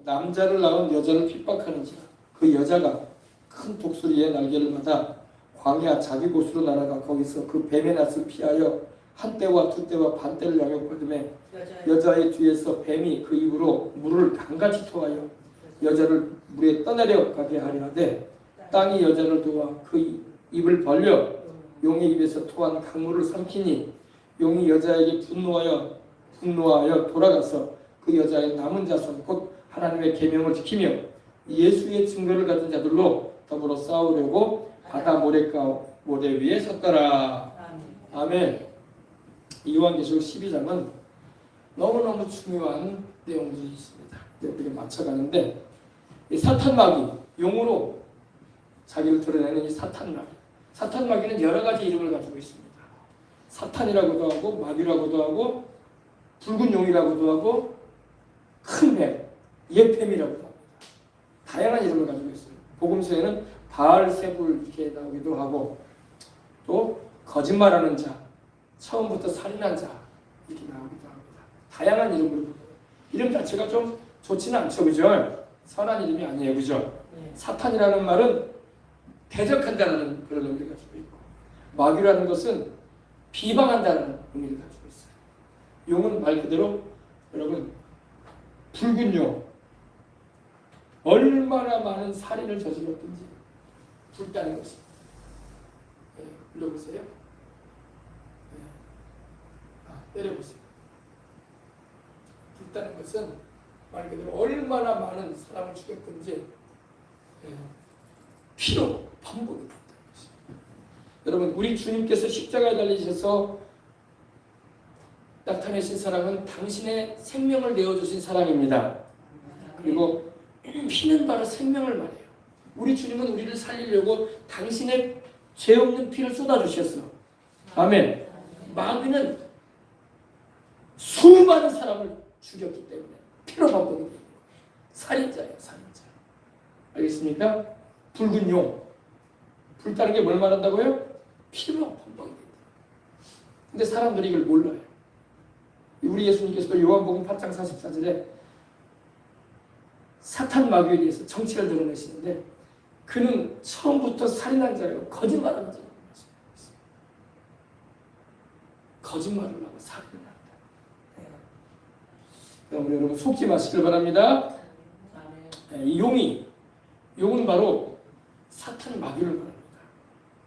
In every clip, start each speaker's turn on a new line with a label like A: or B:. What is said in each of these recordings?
A: 남자를 낳은 여자를 핍박하는 자, 그 여자가 큰 독수리의 날개를 받아 광야 자기 곳으로 날아가 거기서 그 뱀의 낯을 피하여 한 때와 두 때와 반 때를 영역받음에 여자의 뒤에서 뱀이 그 입으로 물을 강같이 토하여 여자를 물에 떠내려가게 하려 하되 땅이 여자를 도와 그 입을 벌려 용의 입에서 토한 강물을 삼키니 용이 여자에게 분노하여 돌아가서 그 여자의 남은 자손 곧 하나님의 계명을 지키며 예수의 증거를 가진 자들로 더불어 싸우려고 바다 모래 위에 섰더라. 아멘. 요한계시록 12장은 너무너무 중요한 내용들이 있습니다. 우리가 맞춰가는데 이 사탄마귀, 용으로 자기를 드러내는 이 사탄마귀는 여러 가지 이름을 가지고 있습니다. 사탄이라고도 하고 마귀라고도 하고 붉은 용이라고도 하고 큰 뱀, 옛뱀이라고도 합니다. 다양한 이름을 가지고 있어요. 복음서에는 바알세불 이렇게 나오기도 하고 또 거짓말하는 자, 처음부터 살인한 자 이렇게 나오기도 합니다. 다양한 이름을 부르요. 이름 자체가 좀 좋지는 않죠, 그죠? 선한 이름이 아니에요, 그죠? 사탄이라는 말은 대적한다는 그런 의미를 가지고 있고 마귀라는 것은 비방한다는 의미를 가지고 있어요. 용은 말 그대로 여러분 붉은 용, 얼마나 많은 살인을 저질렀든지 불타는 것입니다. 불러보세요. 때려보세요. 불타는 것은 말 그대로 얼마나 많은 사람을 죽였든지 피로 반복이 불타는 것입니다. 여러분 우리 주님께서 십자가에 달리셔서 나타내신 사랑은 당신의 생명을 내어주신 사랑입니다. 그리고 피는 바로 생명을 말해요. 우리 주님은 우리를 살리려고 당신의 죄 없는 피를 쏟아주셨어. 아멘. 마귀는 수많은 사람을 죽였기 때문에 피로 반복이 돼요. 살인자예요, 살인자. 알겠습니까? 붉은 용. 불타는 게 뭘 말한다고요? 피로 반복이 돼요. 근데 사람들이 이걸 몰라요. 우리 예수님께서도 요한복음 8장 44절에 사탄 마귀에 대해서 정체를 드러내시는데 그는 처음부터 살인한 자예요. 거짓말하는 자예요. 거짓말을 하고 살인을 한다. 우리 여러분 속지 마시길 바랍니다. 이 용은 바로 사탄 마귀를 말합니다.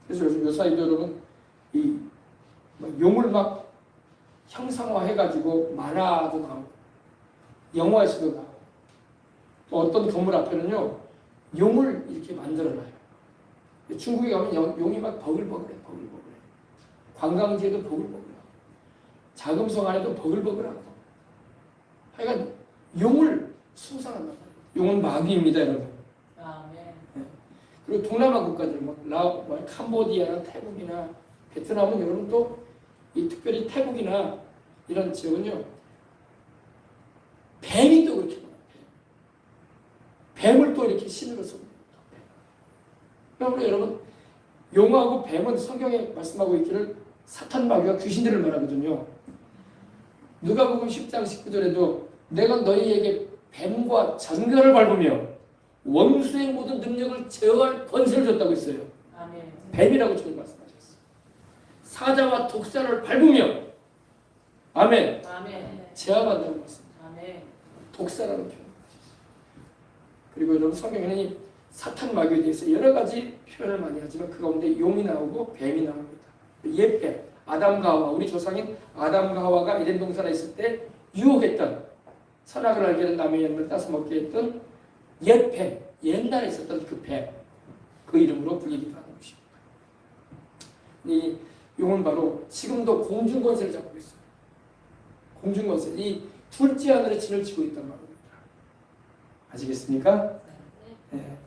A: 그래서 요사이도 여러분 이 용을 막 형상화해가지고 만화도 나오고 영화에서도 나오고 또 어떤 건물 앞에는요 용을 이렇게 만들어놔요. 중국에 가면 용이 막 버글버글해. 관광지에도 버글버글하고 자금성 안에도 버글버글하고 하여간 용을 숭상한단 말이에요. 용은 마귀입니다, 여러분. 네. 그리고 동남아 국가들 캄보디아나 태국이나 베트남은 여러분 또 이 특별히 태국이나 이런 지역은요 뱀이 또 그렇게 많아요. 뱀을 또 이렇게 신으로 씁니다. 그러므로 여러분 용하고 뱀은 성경에 말씀하고 있기를 사탄 마귀와 귀신들을 말하거든요. 누가복음 10장 19절에도 내가 너희에게 뱀과 전갈을 밟으며 원수의 모든 능력을 제어할 권세를 줬다고 했어요. 아멘. 뱀이라고 주님 말씀하셨어요. 사자와 독사를 밟으며 아멘. 제압한다고 말씀합니다. 아멘. 독사라는 표현을 하셨어요. 그리고 여러분 성경에는 이 사탄 마귀에 대해서 여러 가지 표현을 많이 하지만 그 가운데 용이 나오고 뱀이 나옵니다. 옛뱀, 아담과 하와, 우리 조상인 아담과 하와가 에덴 동산에 있을 때 유혹했던 선악을 알게 된 남의 양을 따서 먹게 했던 옛뱀, 옛날에 있었던 그 뱀, 그 이름으로 불리기도 하는 것입니다. 이 용은 바로 지금도 공중권세를 잡고 있어요. 공중권세, 이 둘째 하늘에 진을 치고 있단 말입니다. 아시겠습니까? 네.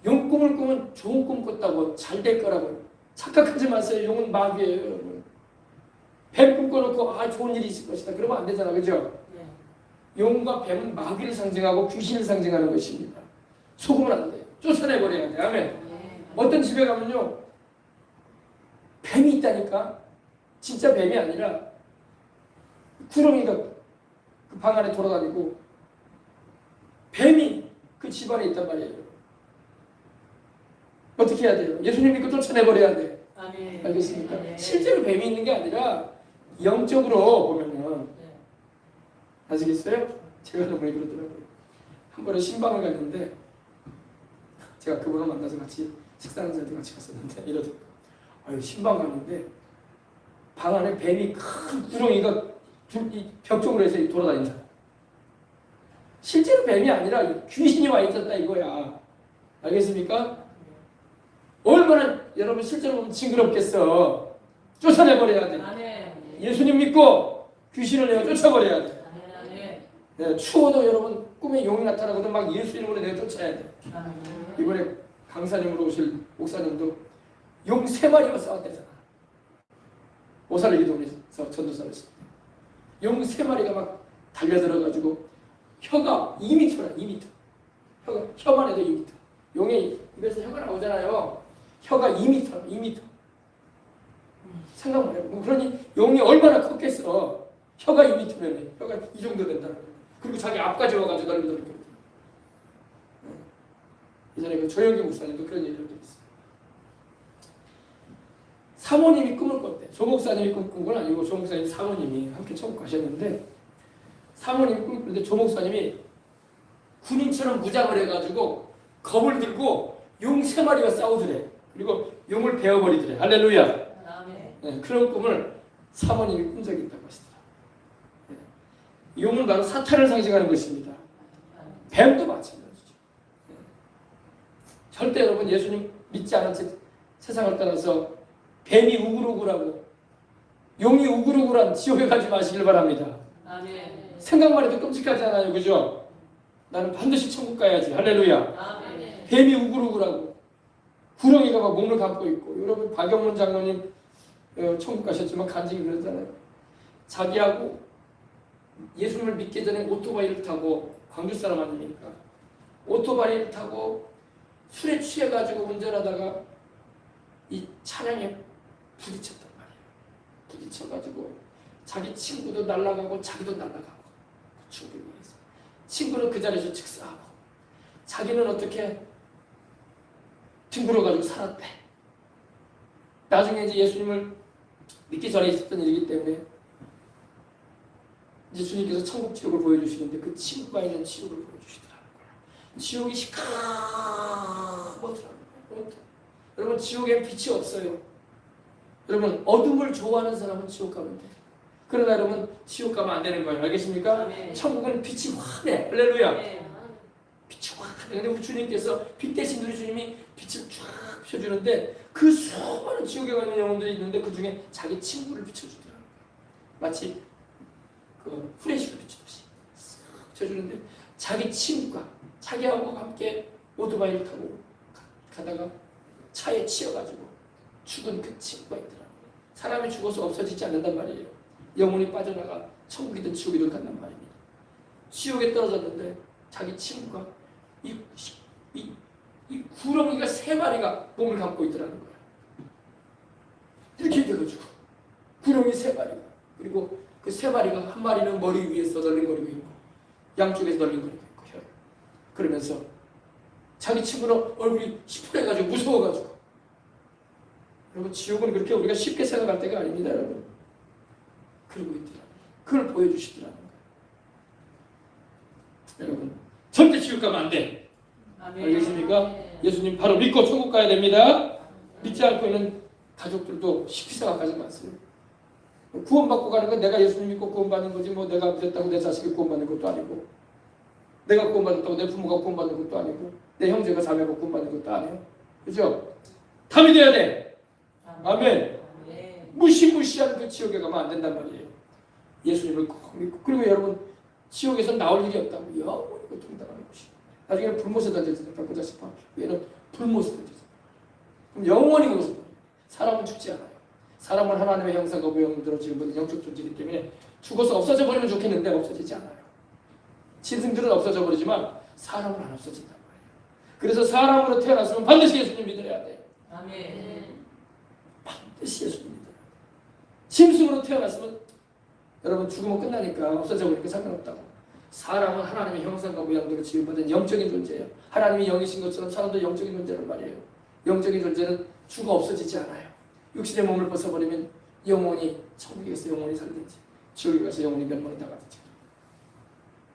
A: 용 꿈을 꾸면 좋은 꿈 꿨다고 잘 될 거라고 착각하지 마세요. 용은 마귀예요, 여러분. 뱀 꿈꿔놓고 좋은 일이 있을 것이다. 그러면 안 되잖아, 그죠? 용과 뱀은 마귀를 상징하고 귀신을 상징하는 것입니다. 속으면 안 돼요. 쫓아내버려야 돼요. 아멘. 어떤 집에 가면요 뱀이 있다니까 진짜 뱀이 아니라 구렁이가 그 방 안에 돌아다니고 뱀이 그 집안에 있단 말이에요. 어떻게 해야 돼요? 예수님 믿고 쫓아내버려야 돼.
B: 아멘.
A: 알겠습니까?
B: 아멘.
A: 실제로 뱀이 있는 게 아니라 영적으로 보면은 아시겠어요? 제가 너무 그러더라고요. 한 번에 신방을 갔는데 제가 그분을 만나서 같이 식사하는 자리도 같이 갔었는데 이러더라고요. 아유 신방 가는데 방 안에 뱀이 큰 구렁이가 벽 쪽으로 해서 돌아다닌다. 실제로 뱀이 아니라 귀신이 와 있었다 이거야. 알겠습니까? 얼마나 여러분 실제로 보면 징그럽겠어. 쫓아내버려야 돼.
B: 아멘.
A: 예수님 믿고 귀신을 내어 쫓아버려야 돼.
B: 아멘.
A: 네, 추워도 여러분 꿈에 용이 나타나거든 막 예수 이름으로 내어 쫓아야 돼.
B: 아멘.
A: 이번에 강사님으로 오실 목사님도 용 3마리가 싸웠대잖아. 오사를 이동해서 전도사를 했어. 용 3마리가 막 달려들어가지고 혀가 2m라 2m. 혀만 해도 2m. 용의 입에서 혀가 나오잖아요. 혀가 2m, 2m. 생각만 해봐. 그러니 용이 얼마나 컸겠어. 혀가 2m면 혀가 이 정도 된다는 거예요. 그리고 자기 앞까지 와가지고 널리더라고요. 예전에 그 조영기 목사님도 그런 얘기를 했어요. 사모님이 꿈을 꿨대. 조 목사님이 꿈 꾼 건 아니고 조 목사님 사모님이 함께 천국 가셨는데 사모님이 꿈을 꿨는데 조 목사님이 군인처럼 무장을 해가지고 검을 들고 용 3마리가 싸우더래. 그리고 용을 베어버리더래. 할렐루야. 네, 그런 꿈을 사모님이 꾼 적이 있다고 하시더라. 네. 용은 바로 사탄을 상징하는 것입니다. 뱀도 마찬가지죠. 네. 절대 여러분 예수님 믿지 않은 채 세상을 따라서 뱀이 우글우글하고 용이 우글우글한 지옥에 가지 마시길 바랍니다.
B: 아멘.
A: 생각만 해도 끔찍하잖아요. 그죠? 나는 반드시 천국 가야지. 할렐루야.
B: 아멘.
A: 뱀이 우글우글하고 구렁이가 막 몸을 감고 있고 여러분 박영문 장로님 천국 가셨지만 간증이 그러잖아요. 자기하고 예수님을 믿기 전에 오토바이를 타고 광주 사람 아닙니까? 오토바이를 타고 술에 취해가지고 운전하다가 이 차량에 부딪혔단 말이에요. 부딪혀가지고 자기 친구도 날아가고 자기도 날아가고 죽기 위해서 친구는 그 자리에서 즉사하고 자기는 어떻게 뒹굴어가지고 살았대. 나중에 이제 예수님을 믿기 전에 있었던 일이기 때문에 이제 주님께서 천국 지옥을 보여주시는데 그 친구가 있는 지옥을 보여주시더라는 거예요. 지옥이 시커멓더라는 거예요. 여러분 지옥엔 빛이 없어요. 여러분 어둠을 좋아하는 사람은 지옥 가면 돼. 그러나 여러분 지옥 가면 안 되는 거예요. 알겠습니까?
B: 아멘.
A: 천국은 빛이 환해. 할렐루야.
B: 아멘.
A: 빛이 환해. 근데 우리 주님께서 빛 대신 우리 주님이 빛을 쫙 비춰주는데 그 수많은 지옥에 가는 영혼들이 있는데 그 중에 자기 친구를 비춰주더라고요. 마치 그 후레쉬를 비추듯이 비춰주는데 자기 친구가 자기하고 함께 오토바이를 타고 가다가 차에 치여가지고 죽은 그 친구가 있더라고요. 사람이 죽어서 없어지지 않는단 말이에요. 영혼이 빠져나가 천국이든 지옥이든 간단 말입니다. 지옥에 떨어졌는데 자기 친구가 이 구렁이가 3마리가 몸을 감고 있더라는 거예요. 이렇게 돼가지고 구렁이 3마리가 그리고 그 3마리가 한 마리는 머리 위에서 널링거리고 있고 양쪽에서 널링거리고 있고 그러면서 자기 친구는 얼굴이 시퍼래가지고 무서워가지고 여러분 지옥은 그렇게 우리가 쉽게 생각할 때가 아닙니다. 여러분 그러고 있더라. 그걸 보여주시더라는 거예요. 여러분 절대 지옥 가면 안 돼. 알겠습니까? 예수님 바로 믿고 천국 가야 됩니다. 믿지 않고 있는 가족들도 쉽게 생각하지 마세요. 구원받고 가는 건 내가 예수님 믿고 구원받는 거지 뭐 내가 믿었다고 내 자식이 구원받는 것도 아니고 내가 구원받았다고 내 부모가 구원받는 것도 아니고 내 형제가 자매가 구원받는 것도 아니에요. 그죠? 다 믿어야 돼. 아멘. 무시무시한 그 지옥에 가면 안 된단 말이에요. 예수님을 꼭 믿고 그리고 여러분 지옥에서 나올 일이 없다고 영원히 고통당하는 것이 나중에 불못에 던져지는 백보자식파 얘는 불못에 던져져. 그럼 영원히 그것을 사람은 죽지 않아요. 사람은 하나님의 형상과 모형대로 지금 모든 영적 존재이기 때문에 죽어서 없어져 버리면 좋겠는데 없어지지 않아요. 짐승들은 없어져 버리지만 사람은 안 없어진단 말이에요. 그래서 사람으로 태어났으면 반드시 예수님 믿어야 돼요.
B: 아멘.
A: 반드시 예수님 믿어야 돼요. 짐승으로 태어났으면 여러분 죽으면 끝나니까 없어져 버리니까 상관없다고. 사람은 하나님의 형상과 모양대로 지음받은 영적인 존재예요. 하나님이 영이신 것처럼 사람도 영적인 존재란 말이에요. 영적인 존재는 죽어 없어지지 않아요. 육신의 몸을 벗어버리면 영혼이 천국에서 영혼이 살든지 지옥에 가서 영혼이 멸망이 나가든지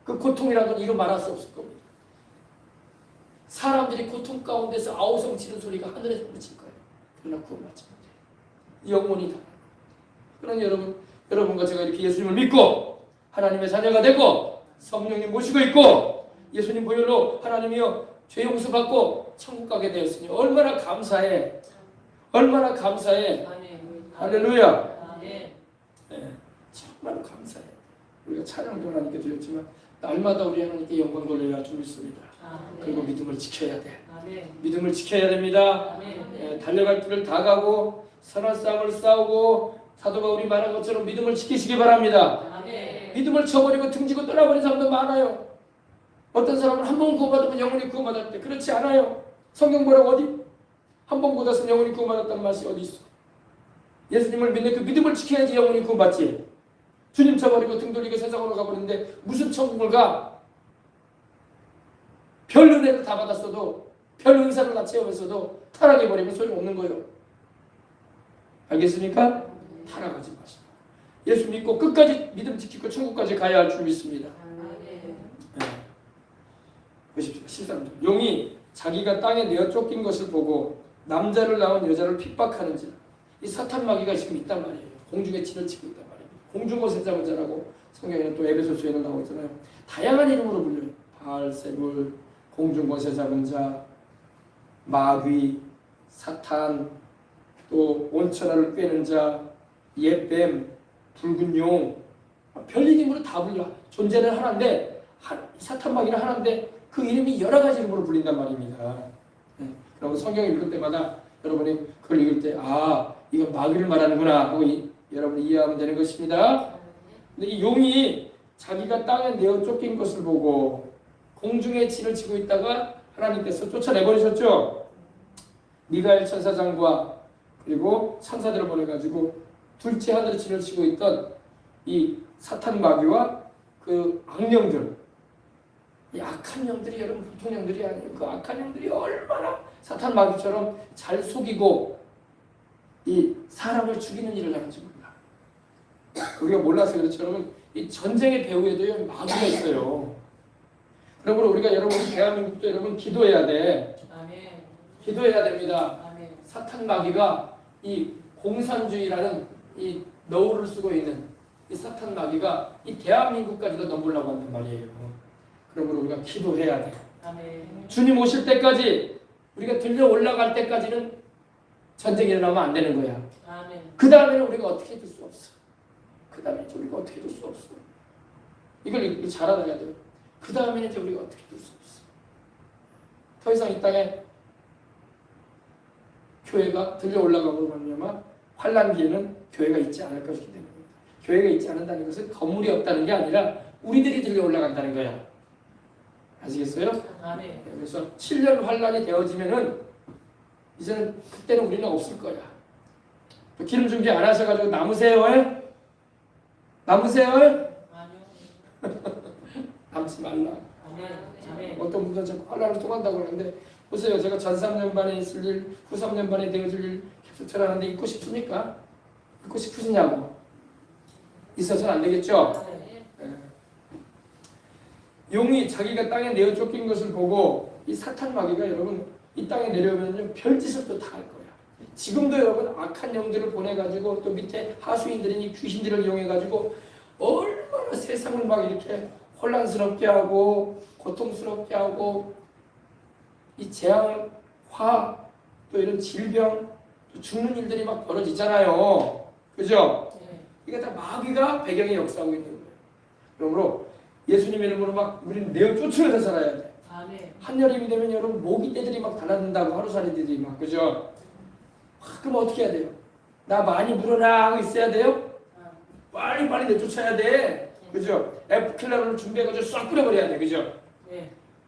A: 그 고통이라는 건 이루 말할 수 없을 겁니다. 사람들이 고통 가운데서 아우성 치는 소리가 하늘에서 묻힐 거예요. 그러나 구원받지 못해요. 영혼이 다. 그러나 여러분과 제가 이렇게 예수님을 믿고 하나님의 자녀가 되고 성령님 모시고 있고 예수님 보혈로 하나님이여 죄 용서받고 천국 가게 되었으니 얼마나 감사해. 얼마나 감사해. 할렐루야. 네, 정말 감사해. 우리가 찬양도 하나님께 드렸지만 날마다 우리 하나님께 영광 돌려야 줄 믿습니다. 그리고 믿음을 지켜야 돼. 믿음을 지켜야 됩니다. 달려갈 길을 다 가고 선한 싸움을 싸우고 사도 바울이 말한 것처럼 믿음을 지키시기 바랍니다. 믿음을 저버리고 등지고 떠나버린 사람도 많아요. 어떤 사람은 한 번 구원받으면 영원히 구원받았대. 그렇지 않아요. 성경 보라고 어디? 한 번 구원받으면 영원히 구원받았다는 말이 어디 있어? 예수님을 믿는 그 믿음을 지켜야지 영원히 구원받지. 주님 저버리고 등 돌리고 세상으로 가버리는데 무슨 천국을 가? 별 은혜를 다 받았어도 별 은사를 다 체험했어도 타락해버리면 소용없는 거예요. 알겠습니까? 타락하지 마시고 예수 믿고 끝까지 믿음 지키고 천국까지 가야 할 줄 믿습니다. 네. 보십시오. 13절. 용이 자기가 땅에 내어 쫓긴 것을 보고 남자를 낳은 여자를 핍박하는지라. 이 사탄 마귀가 지금 있단 말이에요. 공중에 진을 치고 있단 말이에요. 공중곳에 잡은 자라고 성경에는 또 에베소서에는 나오잖아요. 다양한 이름으로 불려요. 바알세불, 공중곳에 잡은 자, 마귀, 사탄, 또 온천하를 꿰는 자, 옛뱀, 붉은 용, 별 이름으로 다 불려. 존재는 하나인데 사탄 마귀는 하나인데 그 이름이 여러 가지 이름으로 불린단 말입니다. 그러면 성경 읽을 때마다 여러분이 그걸 읽을 때 이건 마귀를 말하는구나 하고 여러분이 이해하면 되는 것입니다. 근데 이 용이 자기가 땅에 내어 쫓긴 것을 보고 공중에 진을 치고 있다가 하나님께서 쫓아내버리셨죠. 미가엘 천사장과 그리고 천사들을 보내가지고 둘째 하늘에 진을 치고 있던 이 사탄 마귀와 그 악령들, 이 악한 영들이 여러분 보통 영들이 아니에요. 그 악한 영들이 얼마나 사탄 마귀처럼 잘 속이고 이 사람을 죽이는 일을 하는지 몰라. 우리가 몰라서 그렇죠. 여러분 이 전쟁의 배후에도 마귀가 있어요. 그러므로 우리가 여러분 대한민국도 여러분 기도해야 돼. 기도해야 됩니다. 사탄 마귀가 이 공산주의라는 이 너울을 쓰고 있는 이 사탄 마귀가 이 대한민국까지도 넘보려고 한단 말이에요. 그러므로 우리가 기도해야 돼. 주님 오실 때까지 우리가 들려 올라갈 때까지는 전쟁이 일어나면 안 되는 거야. 그 다음에는 우리가 어떻게 해줄 수 없어. 그 다음에 우리가 어떻게 해줄 수 없어. 이걸 잘 알아야 돼요. 그 다음에는 이제 우리가 어떻게 해줄 수 없어. 더 이상 이 땅에 교회가 들려 올라가고 말미암아 환란기에는 교회가 있지 않을 것이기 때문입니다. 교회가 있지 않는다는 것은 건물이 없다는 게 아니라 우리들이 들려 올라간다는 거야. 아시겠어요? 그래서 7년 환란이 되어지면은 이제는 그때는 우리는 없을 거야. 기름 준비 안 하셔가지고 남으세요? 남으세요? 남지 말라. 어떤 분들은 자꾸 환란을 통한다고 그러는데 보세요. 제가 전 3년 반에 있을 일, 후 3년 반에 되어질 일 계속 전하는데 있고 싶습니까? 있고 싶으시냐고. 있어서는 안 되겠죠? 네. 용이 자기가 땅에 내어 쫓긴 것을 보고 이 사탄 마귀가 여러분 이 땅에 내려오면 별짓을 또 다 할 거야. 지금도 여러분 악한 영들을 보내가지고 또 밑에 하수인들인 이 귀신들을 이용해가지고 얼마나 세상을 막 이렇게 혼란스럽게 하고 고통스럽게 하고 이 재앙, 화, 또 이런 질병, 또 죽는 일들이 막 벌어지잖아요. 그죠? 이게 다 마귀가 배경에 역사하고 있는 거예요. 그러므로 예수님 이름으로 막 우리는 내어 쫓으면서 살아야 돼. 한여름이 되면 여러분 모기떼들이 막 달라든다고 하루살이들이 막 그죠? 그럼 어떻게 해야 돼요? 나 많이 물어라 하고 있어야 돼요? 빨리 내쫓아야 돼. 그죠? 에프킬라를 준비해가지고 싹 뿌려버려야 돼. 그죠?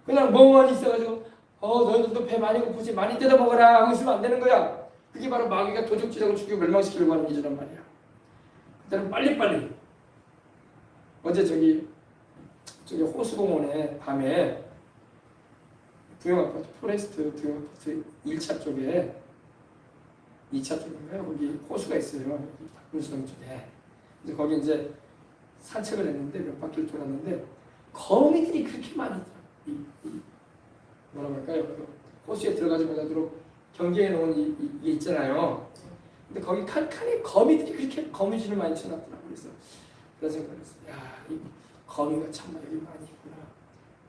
A: 그냥 멍하니 있어가지고 너희들도 배 많이 고프지 많이 뜯어 먹어라 하고 있으면 안 되는 거야. 그게 바로 마귀가 도적질하고 죽이고 멸망시키려고 하는 일이란 말이야. 그때는 빨리빨리. 어제 저기 호수공원에 밤에 부영아파트 포레스트 부영아파트 1차 쪽에 2차 쪽인가요? 거기 호수가 있어요. 문수동 쪽에. 이제 거기 이제 산책을 했는데 몇 바퀴를 돌았는데 거미들이 그렇게 많더라고요. 뭐라고 할까요? 그 호수에 들어가지 못하도록 경계해 놓은 이게 있잖아요. 근데 거기 칸칸이 거미들이 그렇게 거미줄을 많이 쳐놨더라고요. 그래서 그런 생각을 했어요. 야, 이 거미가 참 여기 많이 있구나.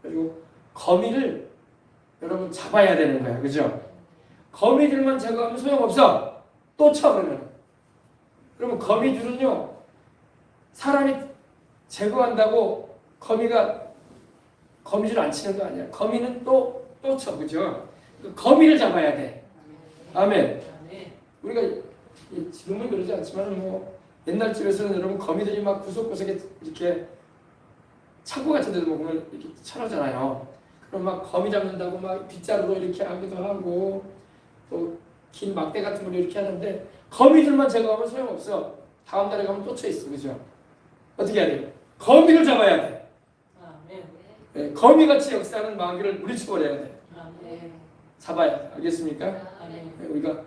A: 그리고 거미를 여러분 잡아야 되는 거야. 그죠? 거미들만 제거하면 소용없어. 또 쳐, 그러면. 그러면 거미줄은요, 사람이 제거한다고 거미줄 안 치는 거 아니야. 거미는 또 쳐. 그죠? 거미를 잡아야 돼. 아멘. 우리가 지금은 그러지 않지만 뭐 옛날 집에서는 여러분 거미들이 막 구석구석에 이렇게 창고 같은 데도 보면 이렇게 쳐놓잖아요. 그럼 막 거미 잡는다고 막 빗자루로 이렇게 하기도 하고 또 긴 막대 같은 걸로 이렇게 하는데 거미들만 제거하면 소용없어. 다음 달에 가면 또 쳐 있어. 그죠? 어떻게 해야 돼요? 거미를 잡아야 돼. 네, 거미같이 역사하는 마귀를 물리쳐버려야 돼. 잡아야 돼. 알겠습니까? 네, 우리가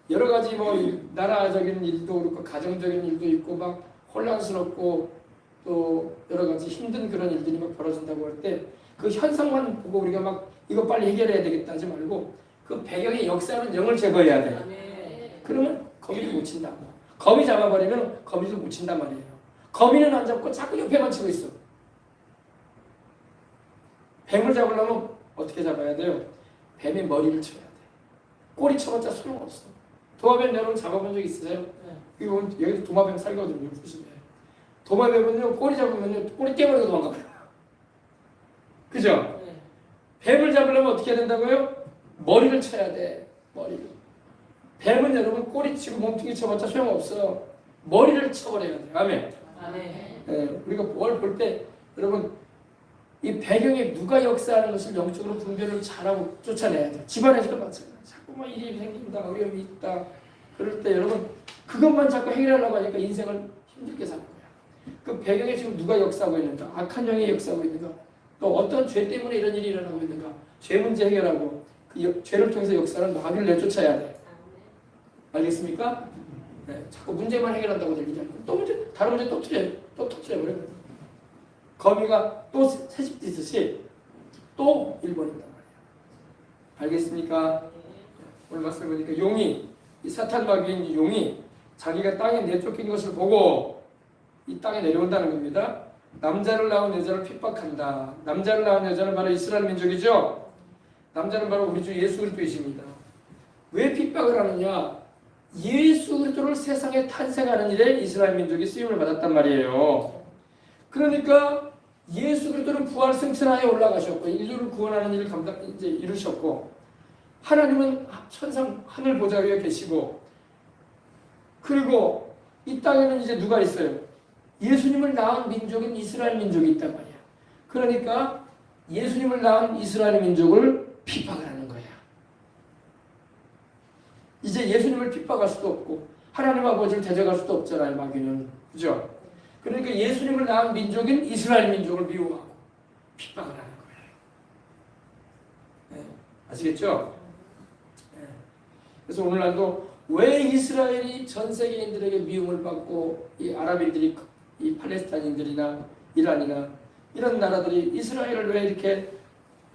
A: 여러 가지 뭐 나라적인 일도 그렇고 가정적인 일도 있고 막 혼란스럽고 또 여러 가지 힘든 그런 일들이 막 벌어진다고 할 때 그 현상만 보고 우리가 막 이거 빨리 해결해야 되겠다 하지 말고 그 배경의 역사는 영을 제거해야 돼. 그러면 거미를 못 친다. 거미 잡아버리면 거미를 못 친단 말이에요. 거미는 안 잡고 자꾸 옆에만 치고 있어. 뱀을 잡으려면 어떻게 잡아야 돼요? 뱀의 머리를 쳐야 돼. 꼬리 쳐봤자 소용없어. 도마뱀 여러분 잡아본 적 있으세요? 여기 도마뱀 살거든요. 조심해. 도마뱀은요 꼬리 잡으면요 꼬리 깨버리고 도망가버려요. 그죠? 뱀을 잡으려면 어떻게 해야 된다고요? 머리를 쳐야 돼. 머리를. 뱀은 여러분 꼬리 치고 몸뚱이 쳐봤자 소용없어. 머리를 쳐버려야 돼. 아멘. 네, 우리가 뭘 볼 때 여러분 이 배경에 누가 역사하는 것을 영적으로 분별을 잘하고 쫓아내야 돼. 집안에서도 마찬가지야. 자꾸만 일이 생긴다, 어려움이 있다. 그럴 때 여러분 그것만 자꾸 해결하려고 하니까 인생을 힘들게 사는 거야. 그 배경에 지금 누가 역사하고 있는가? 악한 영이 역사하고 있는가? 또 어떤 죄 때문에 이런 일이 일어나고 있는가? 죄 문제 해결하고 그 죄를 통해서 역사는 마귀를 내쫓아야 돼. 알겠습니까? 네, 자꾸 문제만 해결한다고 될 일이 아니고 또 문제, 다른 문제 또 터뜨려버려요. 거미가 또 새집 짓듯이 또 일본인단 말이야. 알겠습니까? 오늘 말씀 보니까 용이 이 사탄 마귀인 용이 자기가 땅에 내쫓긴 것을 보고 이 땅에 내려온다는 겁니다. 남자를 낳은 여자를 핍박한다. 남자를 낳은 여자는 바로 이스라엘 민족이죠. 남자는 바로 우리 주 예수 그리스도이십니다. 왜 핍박을 하느냐? 예수 그리스도를 세상에 탄생하는 일에 이스라엘 민족이 쓰임을 받았단 말이에요. 그러니까 예수 그리스도는 부활 승천하에 올라가셨고 인류를 구원하는 일을 이제 이루셨고 하나님은 천상 하늘 보좌 위에 계시고 그리고 이 땅에는 이제 누가 있어요? 예수님을 낳은 민족인 이스라엘 민족이 있단 말이야. 그러니까 예수님을 낳은 이스라엘 민족을 핍박을 하는 거야. 이제 예수님을 핍박할 수도 없고 하나님 아버지를 대적할 수도 없잖아요. 마귀는. 그죠? 그러니까 예수님을 낳은 민족인 이스라엘 민족을 미워하고 핍박을 하는 거예요. 네, 아시겠죠? 네. 그래서 오늘날도 왜 이스라엘이 전 세계인들에게 미움을 받고 이 아랍인들이 이 팔레스타인들이나 이란이나 이런 나라들이 이스라엘을 왜 이렇게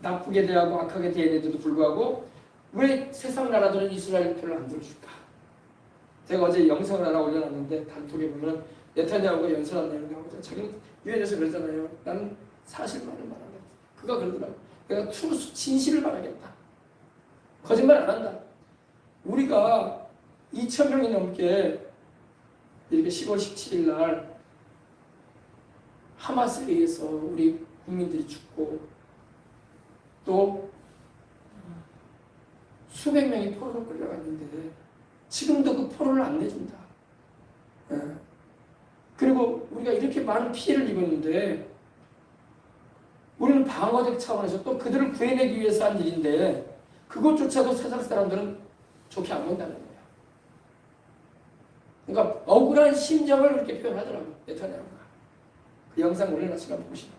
A: 나쁘게 대하고 악하게 대했는데도 불구하고 왜 세상 나라들은 이스라엘 편을 안 들어줄까? 제가 어제 영상을 하나 올려놨는데 단톡에 보면 네타냐후가 연설한 내용이 나오죠. 자기는 유엔에서 그러잖아요. 나는 사실만을 말한다. 그가 그러더라고. 내가 트루스 진실을 말하겠다. 거짓말 안 한다. 우리가 2,000명이 넘게 이렇게 10월 17일 날 하마스에 의해서 우리 국민들이 죽고 또 수백 명이 포로로 끌려갔는데 지금도 그 포로를 안 내준다. 그리고 우리가 이렇게 많은 피해를 입었는데 우리는 방어적 차원에서 또 그들을 구해내기 위해서 한 일인데 그것조차도 세상 사람들은 좋게 안 본다는 거예요. 그러니까 억울한 심정을 그렇게 표현하더라고요. 네타냐후가. 그 영상 올려놨으니까 보시죠.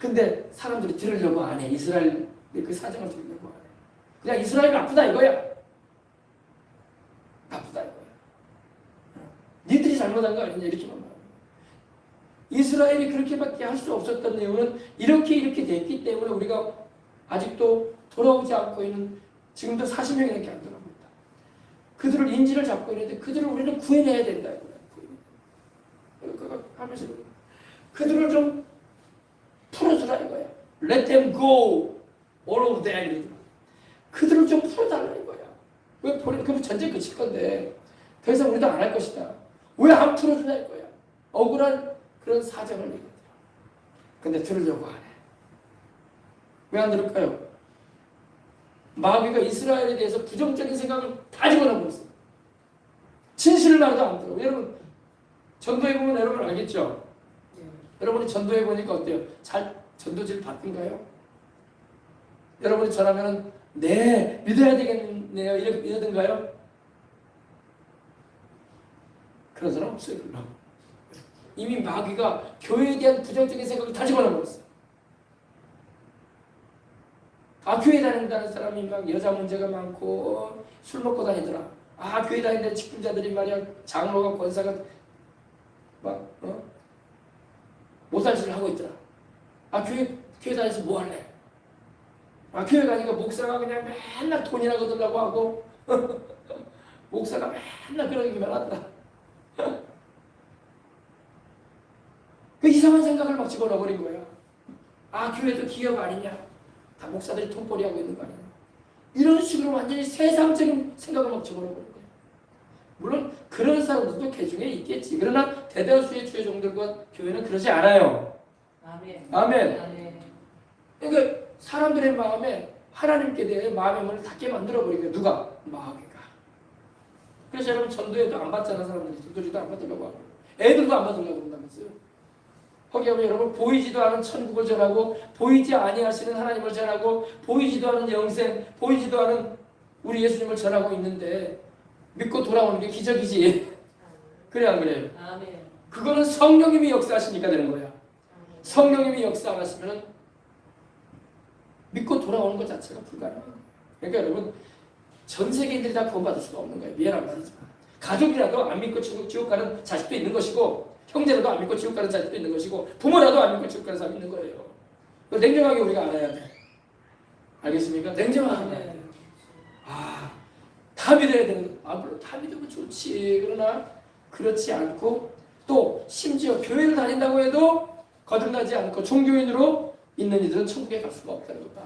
A: 근데 사람들이 들으려고 안 해. 이스라엘 그 사정을 들으려고 안 해. 그냥 이스라엘 나쁘다 이거야. 나쁘다 이거야. 니들이 잘못한 거 아니냐 이렇게만 말해. 이스라엘이 그렇게밖에 할 수 없었던 이유는 이렇게 됐기 때문에 우리가 아직도 돌아오지 않고 있는 지금도 40명이밖에 안 돌아옵니다. 그들을 인지를 잡고 있는데 그들을 우리는 구해내야 된다 이거야. 그거 하면서 그들을 좀 풀어주라 이거야. Let them go all of them. 그들을 좀 풀어달라 이거야. 왜 그럼 전쟁 그칠 건데 더 이상 우리도 안 할 것이다. 왜 안 풀어주냐 이거야. 억울한 그런 사정을 얘기해요. 근데 들으려고 안 해. 왜 안 들을까요? 마귀가 이스라엘에 대해서 부정적인 생각을 다 집어넣고 있어요. 진실을 말해도 안 들어. 여러분 전도해 보면 여러분 알겠죠? 여러분이 전도해 보니까 어때요? 잘 전도지를 받던가요? 여러분이 전하면은 네 믿어야 되겠네요 이러던가요? 그런 사람 없어요. 별로. 이미 마귀가 교회에 대한 부정적인 생각을 다 집어넣었어요. 아 교회 다닌다는 사람이 막 여자 문제가 많고 술 먹고 다니더라. 아 교회 다니는 직분자들이 말이야 장로가 권사가 막 모살질을 하고 있더라. 아 교회 다니면서 뭐 할래? 아 교회 가니까 목사가 그냥 맨날 돈이나 거들라고 하고 목사가 맨날 그런 얘기만 하더라. 그 이상한 생각을 막 집어넣어버린 거야. 아 교회도 기업 아니냐? 다 목사들이 돈벌이 하고 있는 거 아니냐? 이런 식으로 완전히 세상적인 생각을 막 집어넣어버린 거야. 물론 그런 사람들도 개중에 있겠지. 그러나 대다수의 주의 종들과 교회는 그러지 않아요.
B: 아멘.
A: 아멘.
B: 아멘.
A: 그러니까 사람들의 마음에 하나님께 대해 마음의 문을 닫게 만들어버린 거예요. 누가? 마귀가. 그래서 여러분 전도에도 안 받잖아 사람들이. 전도지도 안 받으려고 하고 애들도 안 받으려고 그런다면서요. 거기하면 여러분 보이지도 않은 천국을 전하고 보이지 아니하시는 하나님을 전하고 보이지도 않은 영생, 보이지도 않은 우리 예수님을 전하고 있는데 믿고 돌아오는 게 기적이지. 그래 안 그래요?
B: 아멘.
A: 그거는 성령님이 역사하시니까 되는 거야. 성령님이 역사 안 하시면 믿고 돌아오는 것 자체가 불가능해요. 그러니까 여러분 전 세계인들이 다 구원받을 수가 없는 거예요. 미안한 말이지만 가족이라도 안 믿고 지옥 가는 자식도 있는 것이고 형제라도 안 믿고 지옥 가는 자식도 있는 것이고 부모라도 안 믿고 지옥 가는 사람이 있는 거예요. 냉정하게 우리가 알아야 돼. 알겠습니까? 냉정하게 알아야 돼. 다 믿어야 되는 거. 물론 다 믿으면 좋지. 그러나 그렇지 않고 또 심지어 교회를 다닌다고 해도 거듭나지 않고 종교인으로 있는 이들은 천국에 갈 수가 없다는 것다.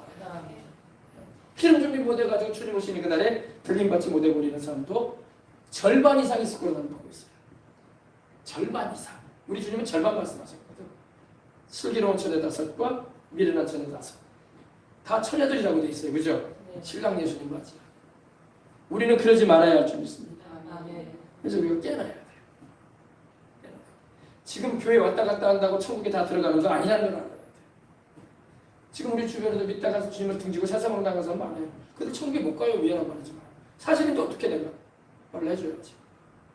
A: 기름 준비 못 해가지고 주님 오시는 그날에 들림받지 못해버리는 사람도 절반 이상 있을 거로 나는 보고 있어요. 절반 이상. 우리 주님은 절반 말씀하셨거든. 슬기로운 처녀 5과 미련한 처녀 5. 다 처녀들이라고 돼 있어요. 그죠?
B: 네.
A: 신랑 예수님 맞지. 우리는 그러지 말아야 할 줄 믿습니다.
B: 아멘.
A: 그래서 우리가 깨어나야 돼요. 지금 교회 왔다 갔다 한다고 천국에 다 들어가는 거 아니라는 걸 알아야 돼요. 지금 우리 주변에도 믿다가 주님을 등지고 세상으로 나간 사람 많아요. 근데 천국에 못 가요. 미안한 말이지만. 사실은 어떻게 내가 말을 해줘야지.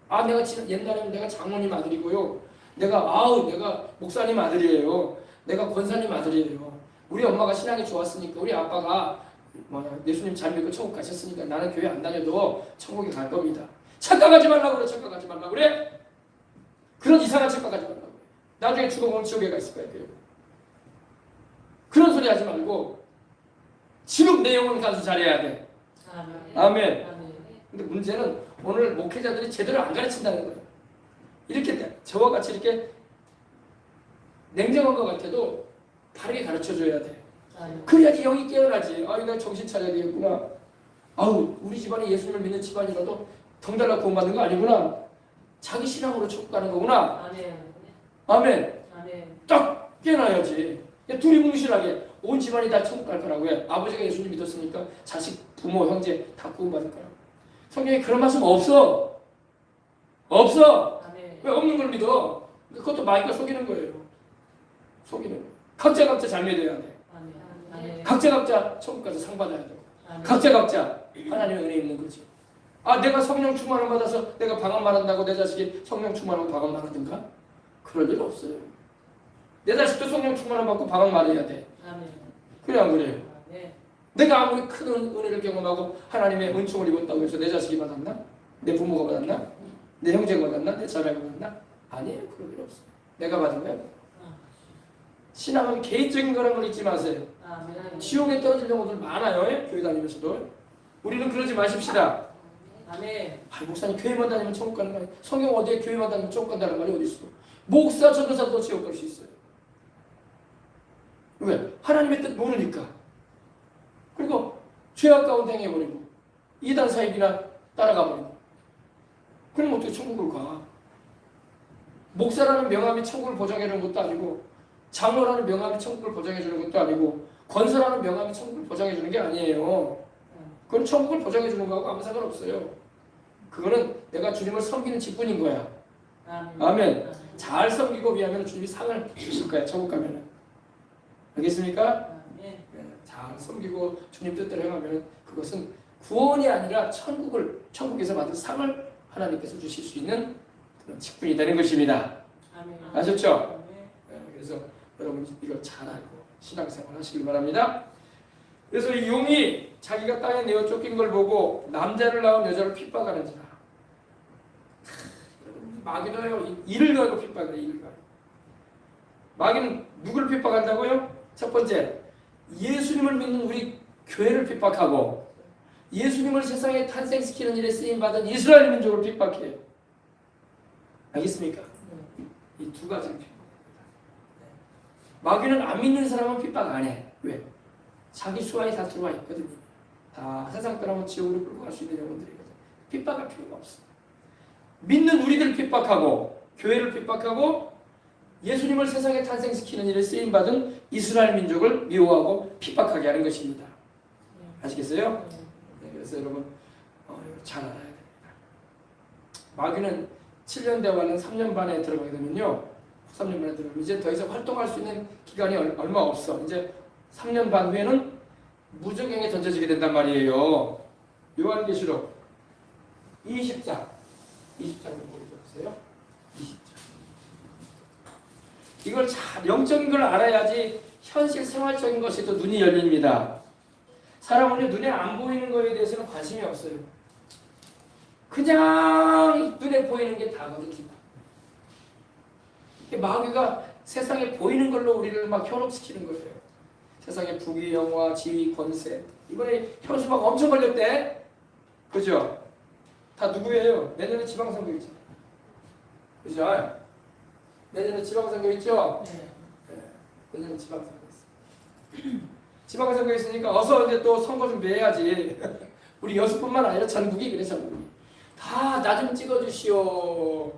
A: 내가 옛날에는 내가 장모님 아들이고요. 내가 목사님 아들이에요. 내가 권사님 아들이에요. 우리 엄마가 신앙이 좋았으니까 우리 아빠가 예수님 잘 믿고 천국 가셨으니까 나는 교회 안 다녀도 천국에 갈 겁니다. 착각하지 말라고 그래. 착각하지 말라고 그래. 그런 이상한 착각하지 말라고 그래. 나중에 죽어보면 지옥에 가 있을 거야. 그런 소리 하지 말고 지금 내 영혼 간수 잘해야 돼. 아멘. 근데 문제는 오늘 목회자들이 제대로 안 가르친다는 거예요. 이렇게 저와 같이 이렇게 냉정한 것 같아도 바르게 가르쳐줘야 돼. 그래야지 영이 깨어나지. 내가 정신 차려야 되겠구나. 우리 집안이 예수님을 믿는 집안이라도 덩달아 구원받는 거 아니구나. 자기 신앙으로 천국 가는 거구나. 아멘. 딱 깨어나야지. 둘이 뭉실하게 온 집안이 다 천국 갈 거라고 해. 아버지가 예수님 믿었으니까 자식, 부모, 형제 다 구원받을 거라고. 성경에 그런 말씀 없어. 왜 없는 걸 믿어? 그것도 마귀가 속이는 거예요. 속이는 거예요. 각자 잘 믿어야 돼. 각자 천국 가서 상 받아야 돼. 각자 하나님의 은혜 있는 거지. 내가 성령 충만을 받아서 내가 방언 말한다고 내 자식이 성령 충만하고 방언 말하든가? 그럴 일 없어요. 내 자식도 성령 충만을 받고 방언 말해야 돼.
B: 아멘.
A: 그래 안 그래요?
B: 아멘.
A: 내가 아무리 큰 은혜를 경험하고 하나님의 은총을 입었다고 해서 내 자식이 받았나? 내 부모가 받았나? 내 형제가 받았나? 내 자매가 받았나? 아니에요. 그럴 필요 없어요. 내가 받은 거야. 신앙은 개인적인 거라는 걸 잊지 마세요.
B: 아멘.
A: 지옥에 떨어질 경우들 많아요. 예? 교회 다니면서도. 우리는 그러지 마십시다.
B: 아멘.
A: 아, 목사님 교회만 다니면 천국 가는 거 아니에요? 성경 어디에 교회만 다니면 천국 간다는 말이 어디 있어? 목사, 전도사도 지옥 갈 수 있어요. 왜? 하나님의 뜻 모르니까. 그리고 죄악 가운데 행해버리고 이단 사입이나 따라가버리고 그럼 어떻게 천국을 가? 목사라는 명함이 천국을 보장해주는 것도 아니고 장로라는 명함이 천국을 보장해주는 것도 아니고 권사라는 명함이 천국을 보장해주는 게 아니에요. 그건 천국을 보장해주는 거하고 아무 상관없어요. 그거는 내가 주님을 섬기는 직분인 거야. 아멘. 잘 섬기고 위하면 주님이 상을 주실 거야. 천국 가면은. 알겠습니까?
B: 아멘.
A: 잘 섬기고 주님 뜻대로 행하면 그것은 구원이 아니라 천국에서 받은 상을 하나님께서 주실 수 있는 그런 직분이 되는 것입니다.
B: 아멘.
A: 아셨죠?
B: 아멘.
A: 그래서 여러분 이거 잘 알고 신앙생활 하시길 바랍니다. 그래서 이 용이 자기가 땅에 내어 쫓긴 걸 보고 남자를 낳은 여자를 핍박하는지라. 마귀도요 이를 가고 핍박을 해. 이를 가고. 마귀는 누구를 핍박한다고요? 첫 번째 예수님을 믿는 우리 교회를 핍박하고 예수님을 세상에 탄생시키는 일에 쓰임받은 이스라엘 민족을 핍박해요. 알겠습니까? 이 두 가지를 핍박합니다. 마귀는 안 믿는 사람은 핍박 안 해. 왜? 자기 수완이 다 들어와 있거든요. 다 세상 떠나면 지옥으로 끌고 갈 수 있는 영혼들이거든. 핍박할 필요가 없어. 믿는 우리들 핍박하고 교회를 핍박하고 예수님을 세상에 탄생시키는 일에 쓰임받은 이스라엘 민족을 미워하고 핍박하게 하는 것입니다. 아시겠어요? 네, 그래서 여러분 잘 알아야 됩니다. 마귀는 7년 대화는 3년 반에 들어가게 되면요. 3년 반에 들어가면 이제 더 이상 활동할 수 있는 기간이 얼마 없어. 이제 3년 반 후에는 무적행에 던져지게 된단 말이에요. 요한계시록 20장 좀 보여주세요. 20장. 이걸 잘 영적인 걸 알아야지 현실 생활적인 것이 또 눈이 열립니다. 사람은 눈에 안 보이는 거에 대해서는 관심이 없어요. 그냥 눈에 보이는 게 다거든요. 마귀가 세상에 보이는 걸로 우리를 막 현혹시키는 거예요. 세상에 부귀, 영화, 지위, 권세. 이번에 현수막 엄청 걸렸대. 그죠? 다 누구예요? 내년에 지방선거 있죠. 그죠? 내년에 지방선거 있죠?
B: 네.
A: 내년에 지방선거 있어. 지방선거 있으니까 어서 이제 또 선거 준비해야지. 우리 여수뿐만 아니라 전국이 그래, 전국이. 다 나 좀 찍어주시오.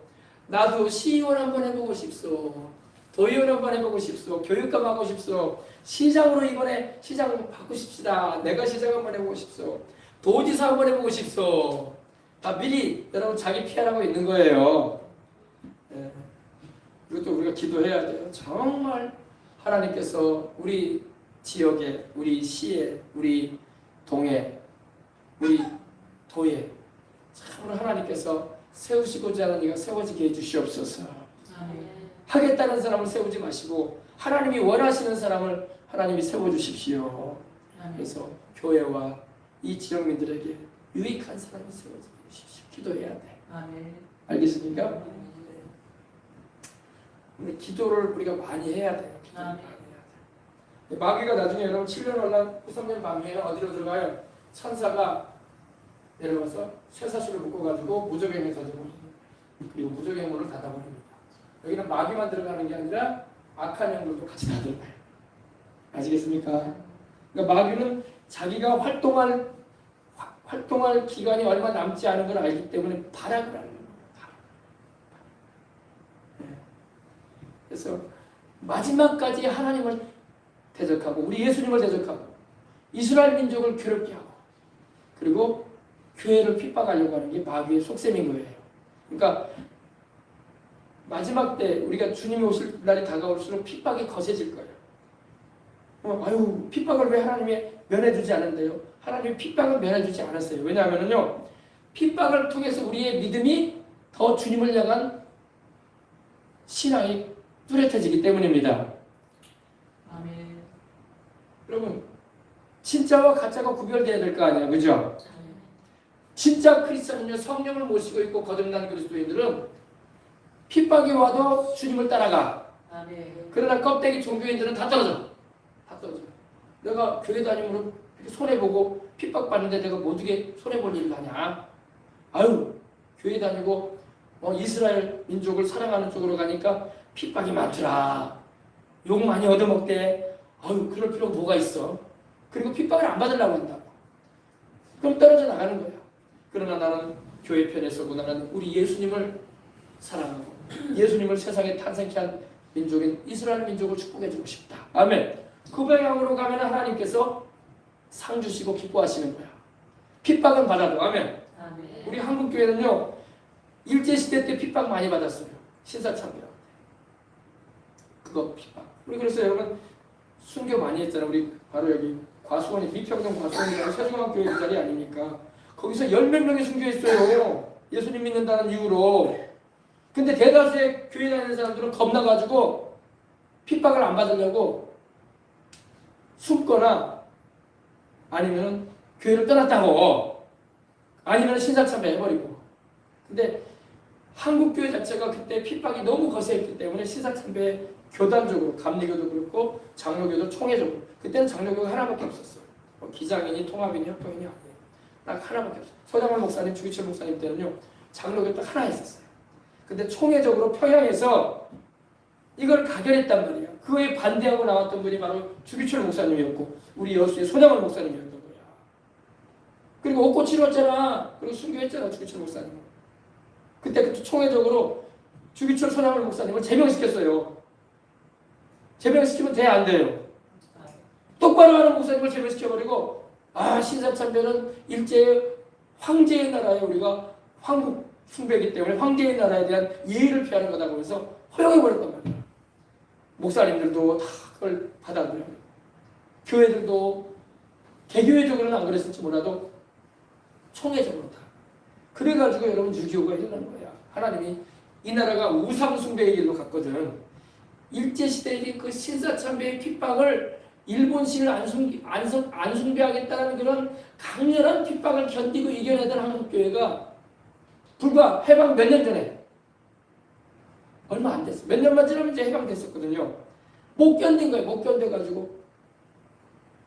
A: 나도 시의원 한번 해보고 싶소. 도의원 한번 해보고 싶소. 교육감 하고 싶소. 시장으로 이번에 시장 바꾸십시다. 내가 시장 한번 해보고 싶소. 도지사 한번 해보고 싶소. 다 미리 여러분 자기 피하라고 있는 거예요. 예. 이것도 우리가 기도해야 돼요. 정말 하나님께서 우리 지역에, 우리 시에, 우리 동에, 우리 도에 참으로 하나님께서 세우시고자 하는 이가 세워지게 해주시옵소서.
B: 아멘.
A: 하겠다는 사람을 세우지 마시고 하나님이 원하시는 사람을 하나님이 세워주십시오. 그래서 교회와 이 지역민들에게 유익한 사람이 세워지게 해주십시오. 기도해야 돼.
B: 아멘.
A: 알겠습니까? 근데 기도를 우리가 많이 해야 돼요. 기도를 많이 해야 돼요. 마귀가 나중에 여러분 7년 올라 3년 밤에는 어디로 들어가요? 천사가 내려와서 쇠사슬을 묶어가지고 무적행을 던져버립니다. 그리고 무적행문을 닫아버립니다. 여기는 마귀만 들어가는 게 아니라 악한 영들도 같이 다 들어가요. 아시겠습니까? 그러니까 마귀는 자기가 활동할 기간이 얼마 남지 않은 걸 알기 때문에 발악을 하는 거예요. 그래서 마지막까지 하나님을 대적하고 우리 예수님을 대적하고 이스라엘 민족을 괴롭게 하고 그리고 교회를 핍박하려고 하는 게 마귀의 속셈인 거예요. 그러니까 마지막 때 우리가 주님이 오실 날이 다가올수록 핍박이 거세질 거예요. 아유, 핍박을 왜 하나님이 면해주지 않은데요? 하나님이 핍박을 면해주지 않았어요. 왜냐하면요, 핍박을 통해서 우리의 믿음이 더 주님을 향한 신앙이 뚜렷해지기 때문입니다.
B: 아멘.
A: 여러분, 진짜와 가짜가 구별돼야 될 거 아니에요, 그죠?
B: 아멘.
A: 진짜 크리스천은요, 성령을 모시고 있고 거듭난 그리스도인들은 핍박이 와도 주님을 따라가.
B: 아멘.
A: 그러나 껍데기 종교인들은 다 떨어져. 다 떨어져. 내가 교회 다니면 손해보고 핍박받는데 내가 뭐 어떻게 손해볼 일을 하냐. 아유, 교회 다니고 이스라엘 민족을 사랑하는 쪽으로 가니까 핍박이 많더라. 욕 많이 얻어먹대. 아유, 그럴 필요가 뭐가 있어. 그리고 핍박을 안 받으려고 한다고. 그럼 떨어져 나가는 거야. 그러나 나는 교회 편에 서고 나는 우리 예수님을 사랑하고 예수님을 세상에 탄생케 한 민족인 이스라엘 민족을 축복해주고 싶다. 아멘. 그 방향으로 가면 하나님께서 상 주시고 기뻐하시는 거야. 핍박은 받아도. 아멘.
B: 아멘.
A: 우리 한국 교회는요, 일제시대 때 핍박 많이 받았어요. 신사참배라고. 그거 핍박. 우리 그래서 여러분 순교 많이 했잖아요. 우리 바로 여기 과수원이 미평동 과수원이라고 세종학교의 그 자리 아닙니까? 거기서 10몇 명이 순교했어요. 예수님 믿는다는 이유로. 근데 대다수의 교회 다니는 사람들은 겁나가지고 핍박을 안 받으려고 숨거나 아니면 교회를 떠났다고 아니면 신사참배 해버리고. 근데 한국 교회 자체가 그때 핍박이 너무 거세했기 때문에 신사참배 교단적으로 감리교도 그렇고 장로교도 총회적으로 그때는 장로교가 하나밖에 없었어요. 기장이니 통합이니 협동이니 아니에요. 딱 하나밖에 없어요. 서장원 목사님, 주기철 목사님 때는요 장로교 딱 하나 있었어요. 근데 총회적으로 평양에서 이걸 가결했단 말이야. 그에 반대하고 나왔던 분이 바로 주기철 목사님이었고 우리 여수의 손양원 목사님이었던 거야. 그리고 옷꽃 치렀잖아. 그리고 순교했잖아 주기철 목사님. 그때 그 총회적으로 주기철 손양원 목사님을 제명시켰어요. 제명시키면 돼, 안 돼요? 똑바로 하는 목사님을 제명시켜버리고 신사참배는 일제의 황제의 나라에 우리가 황국 숭배이기 때문에 황제의 나라에 대한 예의를 피하는 거다고 해서 허용해버렸단 말이야. 목사님들도 다 그걸 받아들여요. 교회들도 개교회적으로는 안 그랬을지 몰라도 총회적으로 다. 그래가지고 여러분 6.25가 일어난 거야. 하나님이 이 나라가 우상 숭배의 길로 갔거든. 일제시대의 그 신사참배의 핍박을 일본신을 안 숭배하겠다는 그런 강렬한 핍박을 견디고 이겨내던 한국교회가 불과 해방 몇 년 전에 얼마 안 됐어. 몇 년만 지나면 이제 해방됐었거든요. 못 견딘 거예요. 못 견뎌가지고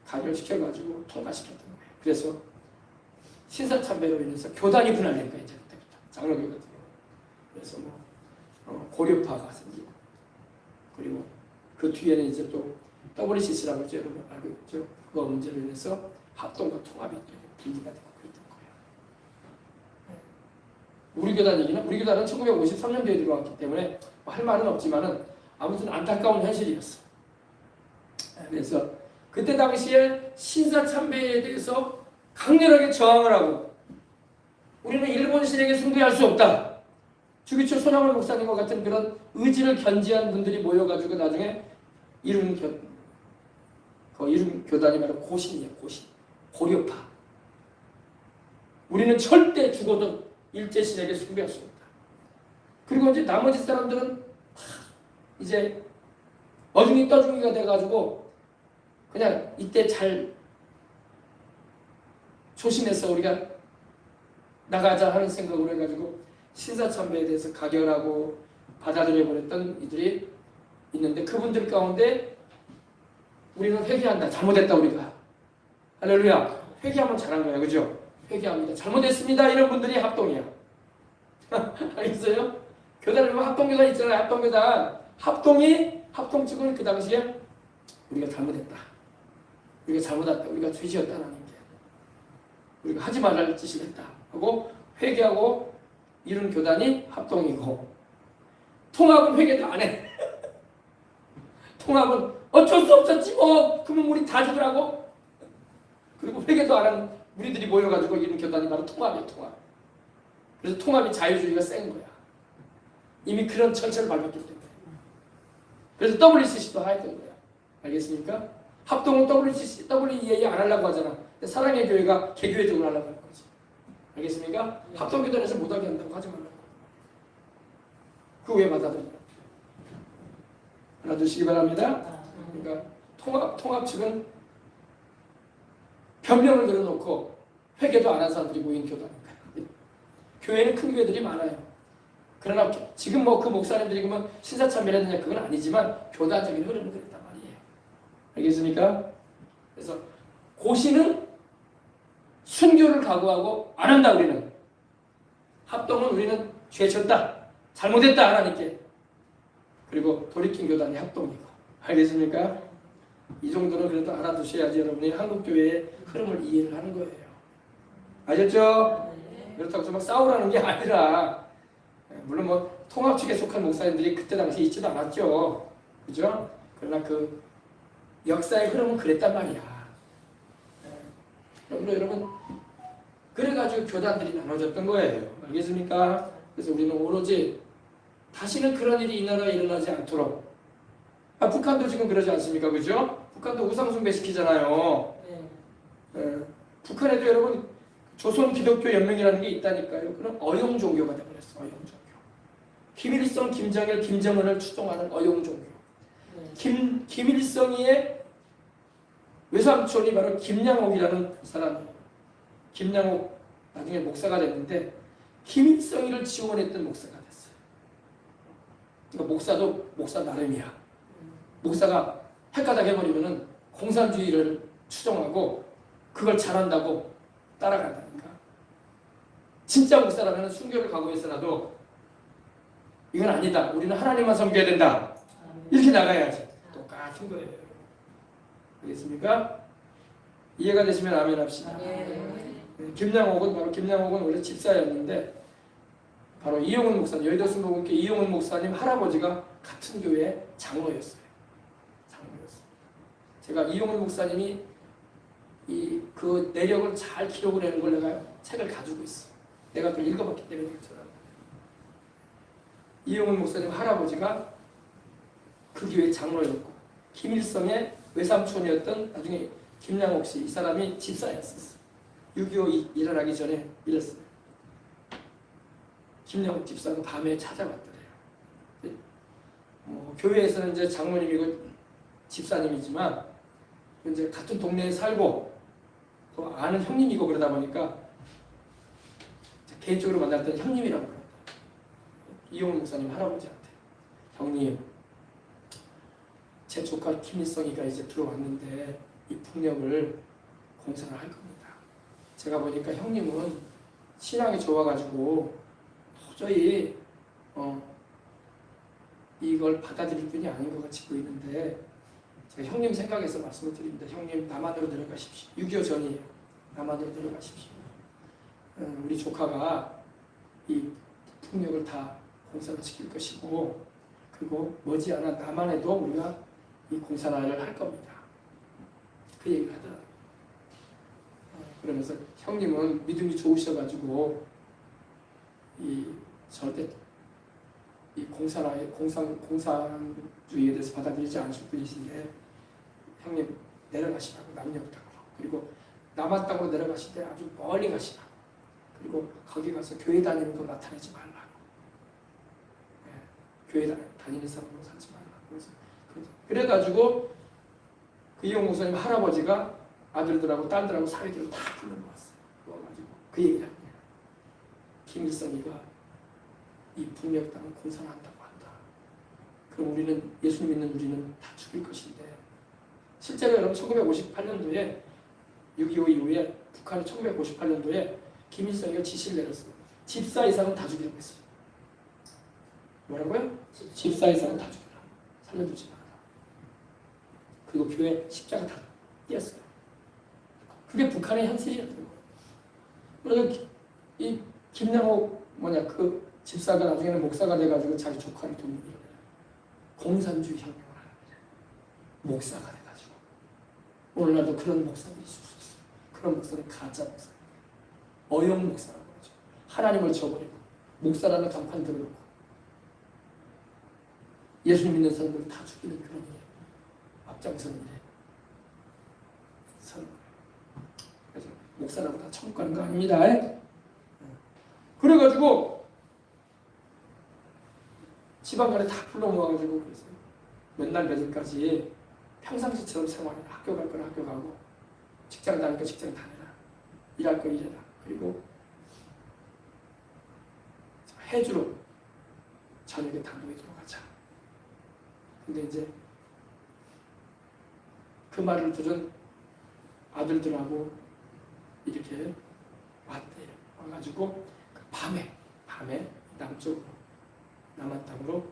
A: 가결시켜가지고 통과시켰던 거예요. 그래서 신사참배로 인해서 교단이 분할된 거예요. 이제 그때부터 장로교 같은 경우. 그래서 고려파가 생기고 그리고 그 뒤에는 이제 또 WCC라고 있죠. 여러분 알고 있죠. 그거 문제로 인해서 합동과 통합이 분리가 되고 그랬던 거예요. 우리 교단 얘기는 우리 교단은 1953년도에 들어왔기 때문에 할 말은 없지만은 아무튼 안타까운 현실이었어. 그래서 그때 당시에 신사참배에 대해서 강렬하게 저항을 하고 우리는 일본신에게 숭배할 수 없다. 주기철 손양원 목사님과 같은 그런 의지를 견지한 분들이 모여가지고 나중에 이룬 교단이 바로 고신이에요. 고신. 고려파. 우리는 절대 죽어도 일제신에게 숭배할 수 없다. 그리고 이제 나머지 사람들은 이제 어중이 떠중이가 돼가지고 그냥 이때 잘 조심해서 우리가 나가자 하는 생각으로 해가지고 신사참배에 대해서 가결하고 받아들여버렸던 이들이 있는데 그분들 가운데 우리는 회개한다. 잘못했다 우리가. 할렐루야. 회개하면 잘한 거야. 그죠? 회개합니다. 잘못했습니다. 이런 분들이 합동이야. 알겠어요? 교단에 보면 합동교단 있잖아요. 합동교단. 합동 측은 그 당시에 우리가 잘못했다. 우리가 잘못했다. 우리가 죄지었다는 게. 우리가 하지 말할 짓을 했다. 하고 회개하고 이런 교단이 합동이고 통합은 회개도 안 해. 통합은 어쩔 수 없었지 뭐. 그러면 우리 다 죽으라고. 그리고 회개도 안 하는 우리들이 모여가지고 이런 교단이 바로 통합이에요. 통합. 그래서 통합이 자유주의가 센 거야. 이미 그런 철철을 밟았기 때문에. 그래서 WCC도 하였던 거야. 알겠습니까? 합동은 WEA 안 하려고 하잖아. 근데 사랑의 교회가 개교회적으로 하려고 하는 거지. 알겠습니까? 네. 합동교단에서 못하게 한다고 하지 말라고. 그 왜 받아들여? 알아두시기 바랍니다. 그러니까 통합 측은 변명을 들어놓고 회개도 안 한 사람들이 모인 교단입니다. 교회는 큰 교회들이 많아요. 그러나 지금 뭐 그 목사님들이 그러면 신사참배라느냐 그건 아니지만 교단적인 흐름은 그랬단 말이에요. 알겠습니까? 그래서 고시는 순교를 각오하고 안 한다. 우리는 합동은 우리는 죄졌다, 잘못했다 하나님께. 그리고 돌이킨 교단이 합동이고. 알겠습니까? 이 정도는 그래도 알아두셔야지 여러분이 한국교회의 흐름을 이해를 하는 거예요. 아셨죠? 그렇다고 해서 막 싸우라는 게 아니라, 물론 뭐 통합 측에 속한 목사님들이 그때 당시에 있지도 않았죠. 그죠? 그러나 그 역사의 흐름은 그랬단 말이야. 여러분, 그래가지고 교단들이 나눠졌던 거예요. 알겠습니까? 그래서 우리는 오로지 다시는 그런 일이 이 나라에 일어나지 않도록. 북한도 지금 그러지 않습니까? 그죠? 북한도 우상숭배 시키잖아요. 북한에도 여러분 조선 기독교 연맹이라는 게 있다니까요. 그런 어용 종교가 되어버렸어. 어용 종교. 김일성, 김정일, 김정은을 추종하는 어용 종교. 김일성의 외삼촌이 바로 김양옥이라는 사람이에요. 김양옥 나중에 목사가 됐는데 김일성이를 지원했던 목사가 됐어요. 그러니까 목사도 목사 나름이야. 목사가 헷가닥 해버리면은 공산주의를 추종하고 그걸 잘한다고 따라간다니까. 진짜 목사라면 순교를 각오해서라도 이건 아니다. 우리는 하나님만 섬겨야 된다. 이렇게 나가야지. 똑같은 거예요. 알겠습니까? 이해가 되시면 아멘 합시다. 김양옥은 원래 집사였는데 바로 이용훈 목사님, 여의도 순복음교회 이용훈 목사님 할아버지가 같은 교회 장로였어요. 제가 이용훈 목사님이 그 내력을 잘 기록을 해놓은 걸 내가 책을 가지고 있어. 내가 그걸 읽어봤기 때문에 그렇잖아. 이용훈 목사님 할아버지가 그 교회 장로였고 김일성의 외삼촌이었던 나중에 김양옥 씨, 이 사람이 집사였었어. 6.25 일어나기 전에 이랬어요. 김양옥 집사가 밤에 찾아왔더래요. 교회에서는 이제 장로님이고 집사님이지만 이제 같은 동네에 살고 또 아는 형님이고 그러다 보니까 개인적으로 만났던 형님이라고 그랬다. 이용훈 목사님 할아버지한테, 형님, 제 조카 김일성이가 이제 들어왔는데 이 풍력을 공사를 할 겁니다. 제가 보니까 형님은 신앙이 좋아가지고 도저히 이걸 받아들일 분이 아닌 것 같이 보이는데 제가 형님 생각해서 말씀을 드립니다. 형님 남한으로 내려가십시오. 6.25 전이에요. 남한으로 내려가십시오. 우리 조카가 이 풍력을 다 공사를 시킬 것이고 그리고 머지않아 남한에도 우리가 이 공사를 할 겁니다. 그 얘기를 하더라고요. 그러면서 형님은 믿음이 좋으셔가지고 절대 이 공산주의에 대해서 받아들이지 않으실 분이신데 형님 내려가시라고 남녀 땅으로 그리고 남한 땅으로 내려가실 때 아주 멀리 가시라고 그리고 거기 가서 교회 다니는 거 나타내지 말라고 교회 다니는 사람으로 살지 말라고 그래가지고 그 이용 목사님 할아버지가 아들들하고 딸들하고 사회들을 다 불러모았어요. 그래가지고 그 얘기를 합니다. 김일성이가 이 북녘 땅을 공산한다고 한다. 그럼 우리는 예수님 믿는 우리는 다 죽일 것인데 실제로 여러분 1958년도에 6.25 이후에 북한이 1958년도에 김일성이가 지시를 내렸어요. 집사 이상은 다 죽이라고 했어요. 뭐라고요? 집사 이상은 다 죽이라. 살려두지 마라. 그리고 교회 십자가 다 띄었어요. 그게 북한의 현실이었던 거예요. 그래서 이 김양옥 그 집사가 나중에는 목사가 돼가지고 자기 조카를 돕는 거예요. 공산주의 혁명을 하는 거예요. 목사가 돼가지고 오늘날도 그런 목사들이 있을 수 있어요. 그런 목사는 가짜 목사, 어용 목사라고 하죠. 하나님을 저버리고 목사라는 간판 들어놓고 예수님 믿는 사람들을 다 죽이는 그런 일이에요. 앞장서는 일이에요. 그래서 목사라고 다 천국 가는 거 아닙니다. 그래가지고 지방간에 다 불러 모아가지고 그랬어요. 몇 날 며칠까지 평상시처럼 생활해. 학교 갈 거는 학교 가고, 직장 다닐 거 직장 다녀라. 일할 거 일해라. 그리고 해주로 저녁에 단독에 들어가자. 근데 이제 그 말을 들은 아들들하고 이렇게 왔대요. 와가지고 그 밤에 남쪽으로, 남한 땅으로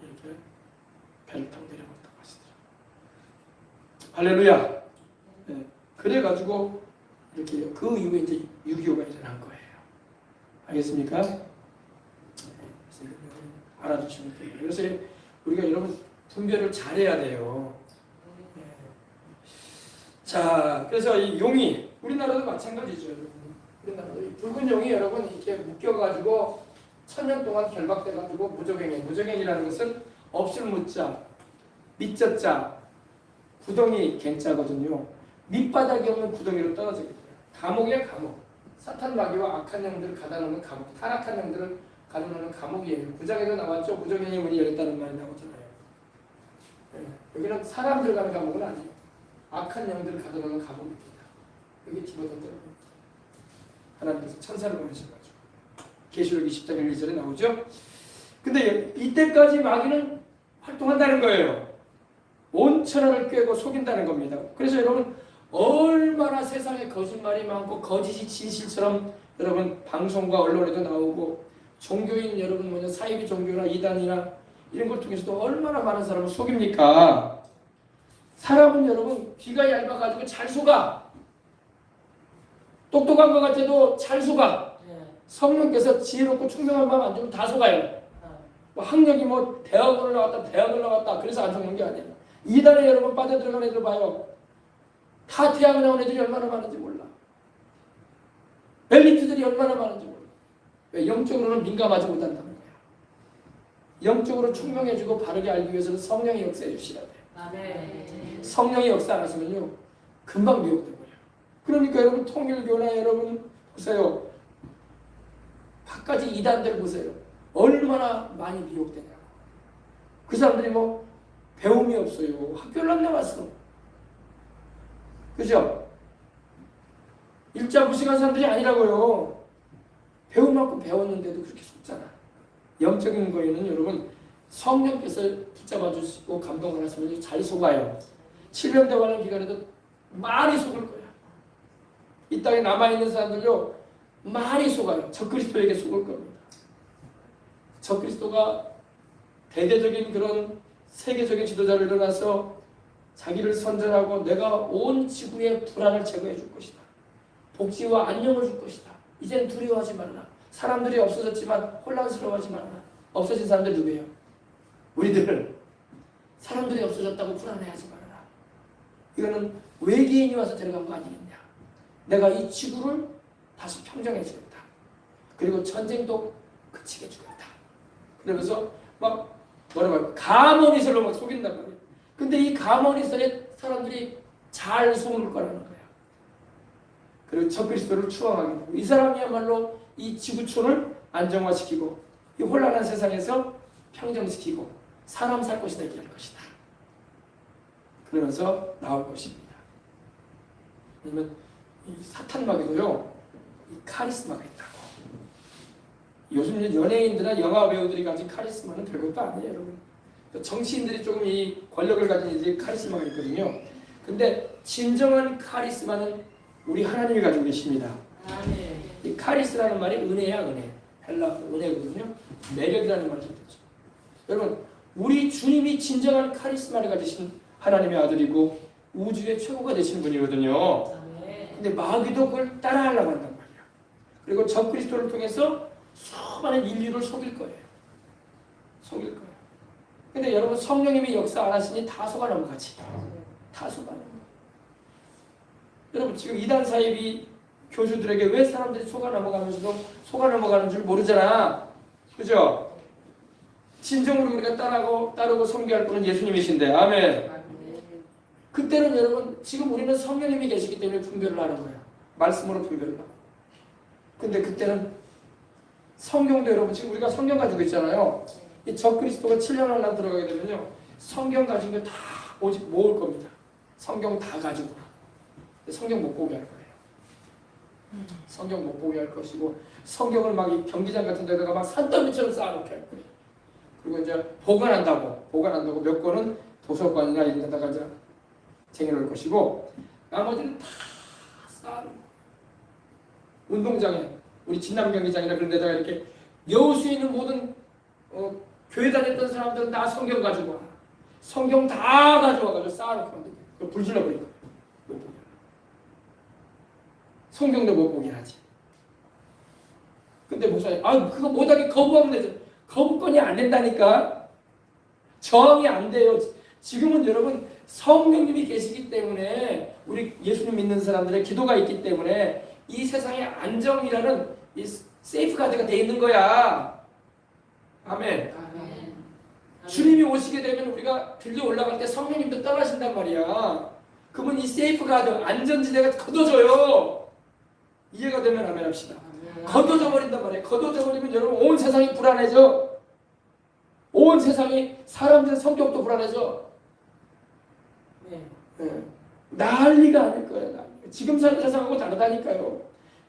A: 이렇게 배를 타고 내려갔다고 하시더라고요. 할렐루야. 네. 그래가지고 이렇게 그 이후에 이제 6.25가 일어난 거예요. 알겠습니까? 알아두시면 돼요. 그래서 우리가 여러분 분별을 잘해야 돼요. 네. 자, 그래서 이 용이 우리나라도 마찬가지죠. 여러분. 우리나라도 이 붉은 용이 여러분 이렇게 묶여가지고 1000년 동안 결박돼가지고 무적행위. 무적행위라는 것은 없을 무자, 밑자자, 구덩이 갱자거든요. 밑바닥이 없는 구덩이로 떨어지게 돼요. 감옥이야 감옥. 사탄 마귀와 악한 영들을 가다놓는 감옥. 타락한 영들을 가다놓는 감옥이에요. 9장에도 나왔죠. 무적행위 문이 열렸다는 말이 나오잖아요. 네. 여기는 사람 들어가는 감옥은 아니에요. 악한 영들을 가다놓는 감옥입니다. 여기 집어던져요. 하나님께서 천사를 보내셔가지고 계시록 20장 1, 2절에 나오죠. 근데 이때까지 마귀는 활동한다는 거예요. 온 천하를 꿰고 속인다는 겁니다. 그래서 여러분 얼마나 세상에 거짓말이 많고 거짓이 진실처럼 여러분 방송과 언론에도 나오고 종교인 여러분 사이비 종교나 이단이나 이런 걸 통해서도 얼마나 많은 사람을 속입니까? 사람은 여러분 귀가 얇아가지고 잘 속아. 똑똑한 것 같아도 잘 속아. 성령께서 지혜롭고 총명한 마음 안 주면 다 속아요. 뭐 학력이 뭐 대학을 나왔다 그래서 안 속는 게 아니에요. 이단에 여러분 빠져들어간 애들 봐요. 다 대학 나온 애들이 얼마나 많은지 몰라. 엘리트들이 얼마나 많은지 몰라. 왜? 영적으로는 민감하지 못한다는 거야. 영적으로 총명해지고 바르게 알기 위해서는 성령이 역사해 주시야 돼요.
B: 아멘.
A: 성령이 역사 안 하시면요 금방 미혹돼버려요. 그러니까 여러분 통일교나 여러분 보세요. 갖가지 이단들 보세요. 얼마나 많이 미혹되냐고. 그 사람들이 뭐 배움이 없어요. 학교를 안 나왔어. 그죠? 일자무식한 사람들이 아니라고요. 배운 만큼 배웠는데도 그렇게 속잖아. 영적인 거에는 여러분 성령께서 붙잡아 주시고 감동을 하시면 잘 속아요. 7년 대화하는 기간에도 많이 속을 거야. 이 땅에 남아있는 사람들요 많이 속아요. 적그리스도에게 속을 겁니다. 적그리스도가 대대적인 그런 세계적인 지도자로 일어나서 자기를 선전하고 내가 온 지구의 불안을 제거해 줄 것이다. 복지와 안녕을 줄 것이다. 이제는 두려워하지 말라. 사람들이 없어졌지만 혼란스러워하지 말라. 없어진 사람들 누구예요? 우리들. 사람들이 없어졌다고 불안해하지 말라. 이거는 외계인이 와서 데려간 거 아니겠냐. 내가 이 지구를 다시 평정해 주겠다. 그리고 전쟁도 그치게 주겠다. 그러면서 막 뭐라고 할까? 가모니설로 막 속인단 말이에요. 근데 이 가모니설에 사람들이 잘 속을 거라는 거야. 그리고 적그리스도를 추앙하게 되고 이 사람이야말로 이 지구촌을 안정화시키고 이 혼란한 세상에서 평정시키고 사람 살 것이다 얘기할 것이다. 그러면서 나올 것입니다. 왜냐면 이 사탄 마귀도요 이 카리스마가 있다고. 요즘 연예인들이나 영화 배우들이 가진 카리스마는 별것도 아니에요, 여러분. 정치인들이 조금 이 권력을 가진 이제 카리스마가 있거든요. 근데 진정한 카리스마는 우리 하나님이 가지고 계십니다.
B: 아멘.
A: 이 카리스라는 말이 은혜야, 은혜. 헬라 은혜거든요. 매력이라는 말이 되죠. 여러분, 우리 주님이 진정한 카리스마를 가지신 하나님의 아들이고 우주의 최고가 되신 분이거든요. 근데 마귀도 그걸 따라하려고 한단 말이야. 그리고 적그리스도를 통해서 수많은 인류를 속일 거예요. 속일 거예요. 근데 여러분 성령님이 역사 안 하시니 다 속아 넘어가지. 다 속아 넘어가. 여러분 지금 이단 사이비 교주들에게 왜 사람들이 속아 넘어가면서도 속아 넘어가는 줄 모르잖아. 그죠? 진정으로 우리가 따르고 섬겨할 분은 예수님이신데. 아멘. 그때는 여러분 지금 우리는 성령님이 계시기 때문에 분별을 하는 거야. 말씀으로 분별을 하고. 근데 그때는 성경도 여러분 지금 우리가 성경 가지고 있잖아요. 이 적그리스도가 7년 한란 들어가게 되면요. 성경 가진 거 다 오직 모을 겁니다. 성경 다 가지고. 근데 성경 못 보게 할 거예요. 성경 못 보게 할 것이고 성경을 막 이 경기장 같은 데다가 막 산더미처럼 쌓아놓게 할 거예요. 그리고 이제 보관한다고 몇 권은 도서관이나 이런 데다가 이제 쟁여놓을 것이고 나머지는 다 쌓아놓은 거예요. 운동장에 우리 진남 경기장이나 그런 데다가 이렇게 여수 있는 모든 교회 다녔던 사람들은 다 성경 가지고 와. 성경 다 가져와가지고 쌓아놓고 하면 돼요. 그걸 불질러버릴 거예요. 못 보게. 성경도 못 보게 하지. 근데 목사님, 그거 못하게 거부하면 되죠. 거부권이 안 된다니까. 저항이 안 돼요. 지금은 여러분 성령님이 계시기 때문에 우리 예수님 믿는 사람들의 기도가 있기 때문에 이 세상에 안정이라는 이 세이프가드가 돼 있는 거야. 아멘.
B: 아멘.
A: 주님이 오시게 되면 우리가 들려 올라갈 때 성령님도 떠나신단 말이야. 그분 이 세이프가드 안전지대가 걷어져요. 이해가 되면 아멘 합시다. 걷어져 버린단 말이에요. 걷어져 버리면 여러분 온 세상이 불안해져. 온 세상이 사람들의 성격도 불안해져. 네. 난리가 아닐 거예요. 난리가. 지금 사는 세상하고 다르다니까요.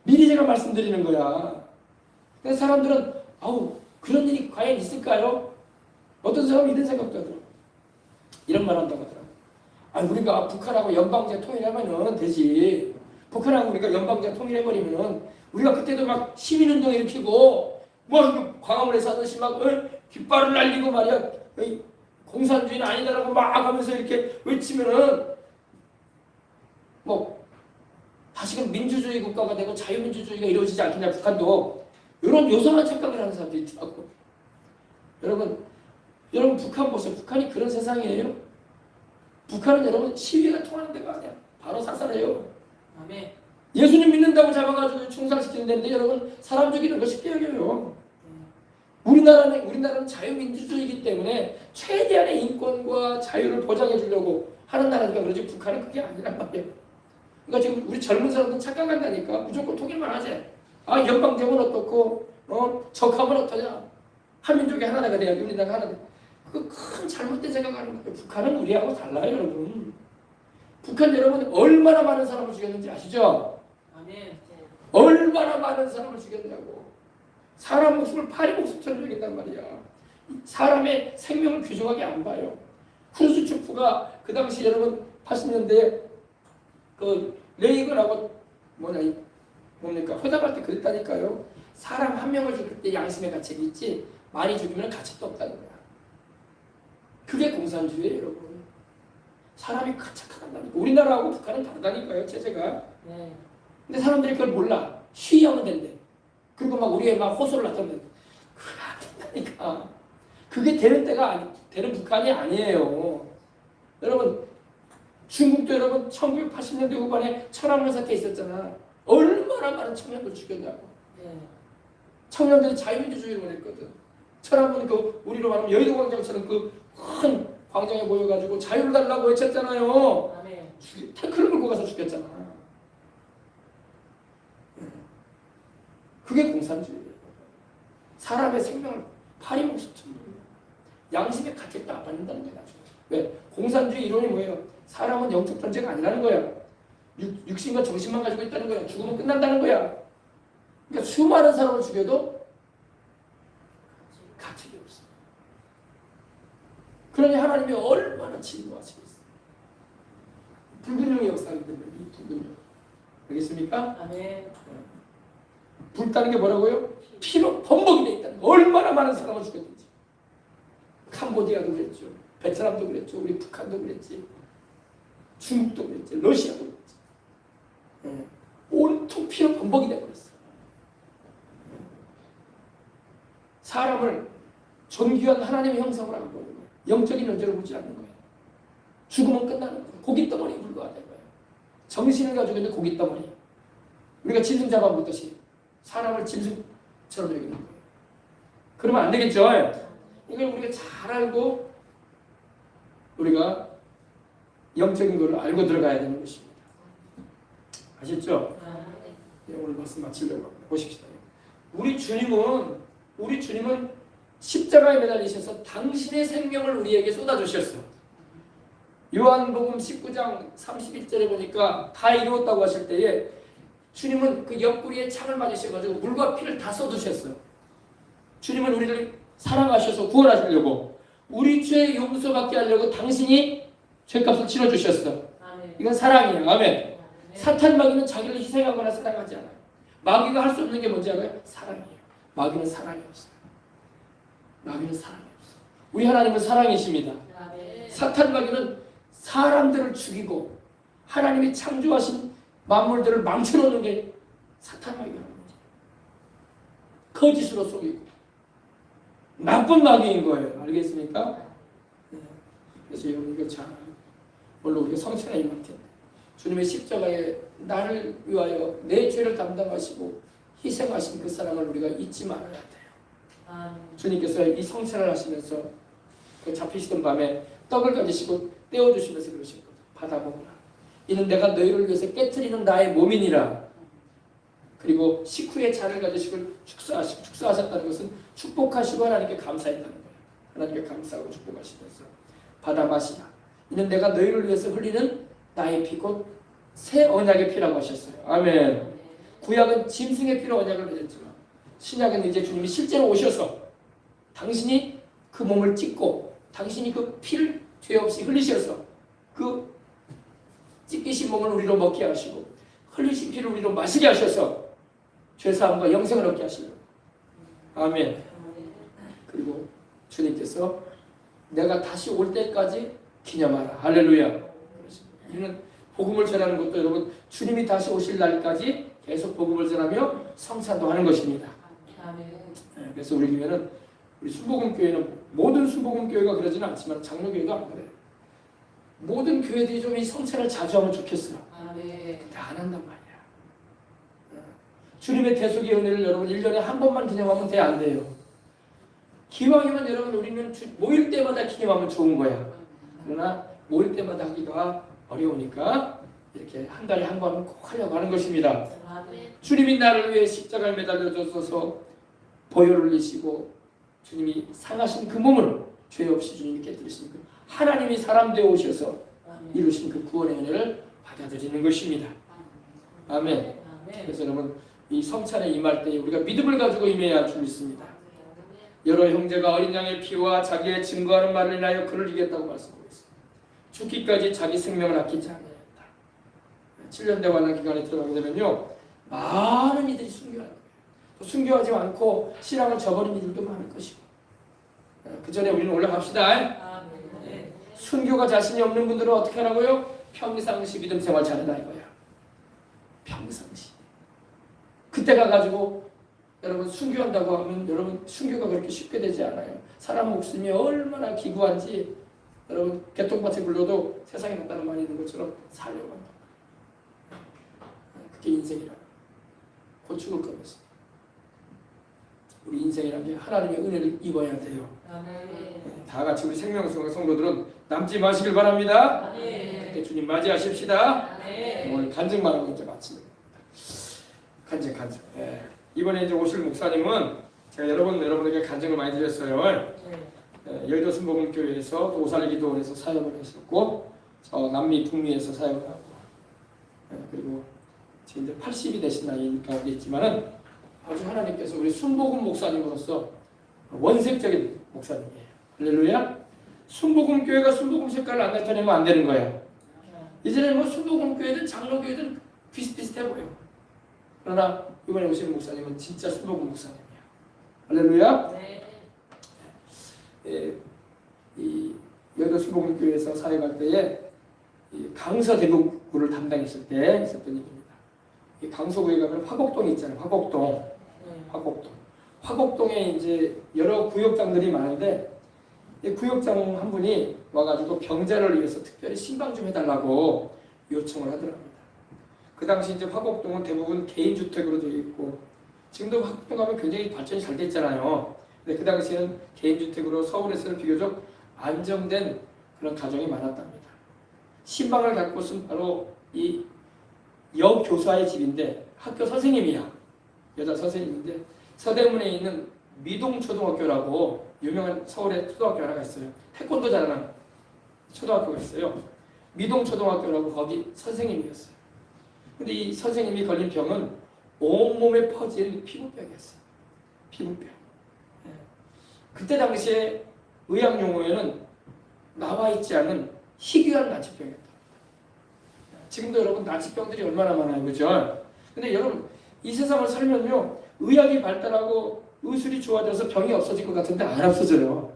A: 미리 제가 말씀드리는 거야. 근데 사람들은 그런 일이 과연 있을까요? 어떤 사람은 이런 생각도 하더라고. 이런 말 한다고 하더라고. 우리가 북한하고 연방제 통일하면 되지. 북한하고 우리가 연방제 통일해버리면 우리가 그때도 막 시민운동 일으키고 광화문에서 하듯이 막 깃발을 날리고 말이야. 공산주의는 아니다라고 막 하면서 이렇게 외치면은 다시금 민주주의 국가가 되고 자유민주주의가 이루어지지 않겠냐. 북한도 이런 요상한 착각을 하는 사람들이 있더라고. 여러분 북한 보세요. 북한이 그런 세상이에요. 북한은 여러분 시위가 통하는 데가 아니야. 바로 사살해요.
B: 아멘.
A: 예수님 믿는다고 잡아가지고 충성시키는 데인데 여러분 사람 죽이는 거 쉽게 여겨요. 우리나라는 자유민주주의이기 때문에 최대한의 인권과 자유를 보장해 주려고 하는 나라니까 그러지 북한은 그게 아니란 말이에요. 그러니까 지금 우리 젊은 사람들은 착각한다니까. 무조건 통일만 하지. 연방제면 어떻고 적하면 어떠냐. 한민족이 하나가 돼야지. 우리나라가 하나 돼. 그 큰 잘못된 생각하는 거예요. 북한은 우리하고 달라요 여러분. 북한 여러분 얼마나 많은 사람을 죽였는지 아시죠?
B: 아멘.
A: 얼마나 많은 사람을 죽였냐고. 사람 목숨을 파리 목숨처럼 죽인단 말이야. 사람의 생명을 귀중하게 안 봐요. 크루스초프가 그 당시 여러분 80년대에 그 레이건하고 회담할 때 그랬다니까요. 사람 한 명을 죽일 때 양심의 가책이 있지 많이 죽이면 가책도 없다는 거야. 그게 공산주의예요 여러분. 사람이 가책하단다니까. 우리나라하고 북한은 다르다니까요 체제가.
B: 네.
A: 근데 사람들이 그걸 몰라. 시위하면 된대. 그리고 막 우리에 막 호소를 하던데. 그게 안 된다니까. 그게 되는 북한이 아니에요. 여러분 중국도 여러분 1980년대 후반에 천안문 사태 있었잖아. 얼마나 많은 청년들 죽였냐고.
B: 네.
A: 청년들이 자유민주주의를 원했거든. 천안문 우리로 말하면 여의도 광장처럼 그 큰 광장에 모여가지고 자유를 달라고 외쳤잖아요.
B: 아멘.
A: 탱크를 몰고 가서 죽였잖아. 그게 공산주의예요. 사람의 생명을 파리 목숨처럼 양심의 가책도 안 받는다는 거야. 나중에. 왜? 공산주의 이론이 뭐예요? 사람은 영적 존재가 아니라는 거야. 육신과 정신만 가지고 있다는 거야. 죽으면 끝난다는 거야. 그러니까 수많은 사람을 죽여도 가책이 없어. 그러니 하나님이 얼마나 진노하시겠어요. 불균형의 역사이기 때문에 이 불균형. 알겠습니까?
B: 아멘.
A: 불타는 게 뭐라고요? 피로 범벅이 돼 있다는 거. 얼마나 많은 사람을 죽였는지. 캄보디아도 그랬죠. 베트남도 그랬죠. 우리 북한도 그랬지. 중국도 그랬지. 러시아도 그랬지. 온통 피로 범벅이 돼버렸어. 사람을 존귀한 하나님의 형상으로 안 보는 거예요. 영적인 존재로 보지 않는 거예요. 죽으면 끝나는 거예요. 고깃덩어리에 불과하다는 거예요. 정신을 가지고 있는 고깃덩어리. 우리가 짐승 잡아먹듯이 사람을 짐승처럼 여기는 거예요. 그러면 안 되겠죠? 이걸 우리가 잘 알고 우리가 영적인 것을 알고 들어가야 되는 것입니다. 아셨죠? 네, 오늘 말씀 마치려고 합니다. 보십시다. 우리 주님은 십자가에 매달리셔서 당신의 생명을 우리에게 쏟아주셨어요. 요한복음 19장 31절에 보니까 다 이루었다고 하실 때에 주님은 그 옆구리에 창을 맞으셔가지고 물과 피를 다 쏟으셨어요. 주님은 우리를 사랑하셔서 구원하시려고 우리 죄 용서받게 하려고 당신이 죄값을 치러주셨어.
B: 아멘.
A: 이건 사랑이에요. 아멘.
B: 아멘.
A: 사탄 마귀는 자기를 희생하거나 사랑하지 않아요. 마귀가 할 수 없는 게 뭔지 알아요? 사랑이에요. 마귀는 사랑이 없어요. 마귀는 사랑이 없어요. 우리 하나님은 사랑이십니다.
B: 아멘.
A: 사탄 마귀는 사람들을 죽이고 하나님이 창조하신 만물들을 망쳐놓는 게 사탄 마귀가 하는 거죠. 거짓으로 속이고 나쁜 마귀인 거예요. 알겠습니까? 네. 그래서 여러분 이거 잘 물론 우리가 성찬에 임할 텐데 주님의 십자가에 나를 위하여 내 죄를 담당하시고 희생하신 그 사랑을 우리가 잊지 말아야 돼요.
B: 아멘.
A: 주님께서 이 성찬을 하시면서 그 잡히시던 밤에 떡을 가지시고 떼어주시면서 그러신 거죠. 받아 먹으라. 이는 내가 너희를 위해서 깨트리는 나의 몸이니라. 그리고 식후에 잔을 가지시고 축사하셨다는 것은 축복하시고 하나님께 감사했다는 거예요. 하나님께 감사하고 축복하시면서 받아 마시라. 이는 내가 너희를 위해서 흘리는 나의 피 곧 새 언약의 피라고 하셨어요. 아멘. 구약은 짐승의 피로 언약을 맺었지만 신약은 이제 주님이 실제로 오셔서 당신이 그 몸을 찢고 당신이 그 피를 죄 없이 흘리셔서 그 찢기신 몸을 우리로 먹게 하시고 흘리신 피를 우리로 마시게 하셔서 죄사함과 영생을 얻게 하시려고. 아멘. 그리고 주님께서 내가 다시 올 때까지 기념하라. 할렐루야. 이는 복음을 전하는 것도 여러분 주님이 다시 오실 날까지 계속 복음을 전하며 성찬도 하는 것입니다.
B: 아멘.
A: 그래서 우리 교회는 우리 순복음교회는 모든 순복음교회가 그러지는 않지만 장로교회도 안 그래요. 모든 교회들이 좀 이 성찬을 자주 하면 좋겠어요.
B: 아멘.
A: 근데 안 한단 말이야. 주님의 대속의 은혜를 여러분 1년에 한 번만 기념하면 돼? 안 돼요? 기왕이면 여러분 우리는 모일 때마다 기념하면 좋은 거야. 그러나 모일 때마다 하기가 어려우니까 이렇게 한 달에 한 번은 꼭 하려고 하는 것입니다.
B: 아멘.
A: 주님이 나를 위해 십자가에 매달려 져서 보혈을 흘리시고 주님이 상하신 그 몸을 죄 없이 주님이 깨뜨리신 그 하나님이 사람 되어 오셔서 이루신 그 구원의 은혜를 받아들이는 것입니다. 아멘.
B: 아멘.
A: 그래서 여러분 이 성찬에 임할 때 우리가 믿음을 가지고 임해야 줄 믿습니다. 여러 형제가 어린 양의 피와 자기의 증거하는 말을 인하여 그를 이겼다고 말씀하고 있습니다. 죽기까지 자기 생명을 아끼지 않았다. 7년 대관람 기간에 들어가게 되면요 많은 이들이 순교하는 거예요. 또 순교하지 않고 신앙을 저버린 이들도 많을 것이고 그 전에 우리는 올라갑시다.
B: 아멘.
A: 순교가 자신이 없는 분들은 어떻게 하라고요? 평상시 믿음 생활 잘해라 이거야. 평상시. 그때 가가지고 여러분 순교한다고 하면 여러분 순교가 그렇게 쉽게 되지 않아요. 사람 목숨이 얼마나 기구한지 여러분 개똥밭에 굴러도 세상에 났다는 말이 있는 것처럼 살려고 한다. 그게 인생이라. 곧 죽을 거면서. 우리 인생이라는 게 하나님의 은혜를 입어야 돼요.
B: 아멘.
A: 다 같이 우리 생명성 성도들은 남지 마시길 바랍니다.
B: 아멘.
A: 그때 주님 맞이하십시다.
B: 아멘.
A: 오늘 간증만 하고 이제 마칩니다. 간증. 예. 이번에 이제 오실 목사님은 제가 여러분에게 간증을 많이 드렸어요. 여의도 순복음교회에서 또 오살기도원에서 사역을 했었고, 남미 북미에서 사역을 하고, 그리고 지금 이제 80이 되신 나이인 가운데 있지만은 아주 하나님께서 우리 순복음 목사님으로서 원색적인 목사님이에요. 할렐루야. 순복음교회가 순복음 색깔을 안 나타내면 안 되는 거야. 이제는 뭐 순복음교회든 장로교회든 비슷비슷해 보여. 그러나 이번에 오시는 목사님은 진짜 순복음 목사님이야. 할렐루야.
B: 네.
A: 이 여의도 순복음교회에서 사역할 때에 이 강서 대구구를 담당했을 때 있었던 일입니다. 이 강서구에 가면 화곡동이 있잖아요. 화곡동에 이제 여러 구역장들이 많은데 이 구역장 한 분이 와가지고 병자를 위해서 특별히 신방 좀 해달라고 요청을 하더랍니다. 그 당시 이제 화곡동은 대부분 개인 주택으로 되어 있고 지금도 화곡동 가면 굉장히 발전이 잘 됐잖아요. 근데 그 당시에는 개인 주택으로 서울에서는 비교적 안정된 그런 가정이 많았답니다. 신방을 갖고 있은 바로 이 여교사의 집인데 학교 선생님이야. 여자 선생님인데 서대문에 있는 미동초등학교라고 유명한 서울의 초등학교 하나가 있어요. 태권도 잘하는 초등학교가 있어요. 미동초등학교라고 거기 선생님이었어요. 근데 이 선생님이 걸린 병은 온몸에 퍼진 피부병이었어요. 피부병. 예. 그때 당시에 의학 용어에는 나와 있지 않은 희귀한 난치병이었다. 지금도 여러분 난치병들이 얼마나 많아요, 그죠? 근데 여러분 이 세상을 살면요, 의학이 발달하고 의술이 좋아져서 병이 없어질 것 같은데 안 없어져요.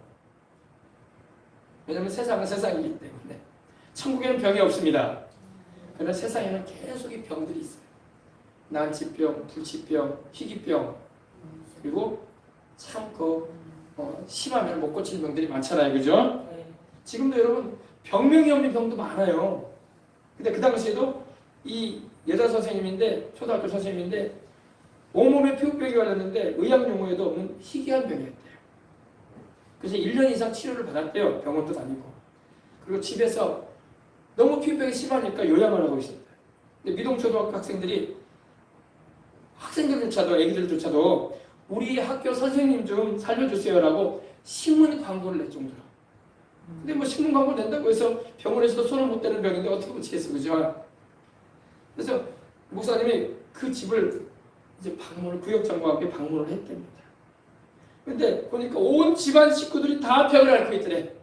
A: 왜냐하면 세상은 세상이기 때문에. 천국에는 병이 없습니다. 그러나 세상에는 계속 이 병들이 있어요. 난치병, 불치병, 희귀병, 그리고 참 심하면 못 고치는 병들이 많잖아요, 그죠?
B: 네.
A: 지금도 여러분 병명이 없는 병도 많아요. 근데 그 당시에도 이 여자 선생님인데, 초등학교 선생님인데 온몸에 피부병이 걸렸는데 의학 용어에도 없는 희귀한 병이었대요. 그래서 1년 이상 치료를 받았대요. 병원도 다니고. 그리고 집에서 너무 피부병이 심하니까 요양을 하고 있었대요. 근데 미동초등학교 학생들조차도, 애기들조차도 우리 학교 선생님 좀 살려주세요라고 신문 광고를 낼 정도로. 근데 뭐 신문 광고 낸다고 해서 병원에서도 손을 못 대는 병인데 어떻게 고치겠어, 그죠? 그래서 목사님이 그 집을 이제 구역장과 함께 방문을 했답니다. 근데 보니까 온 집안 식구들이 다 병을 앓고 있더래.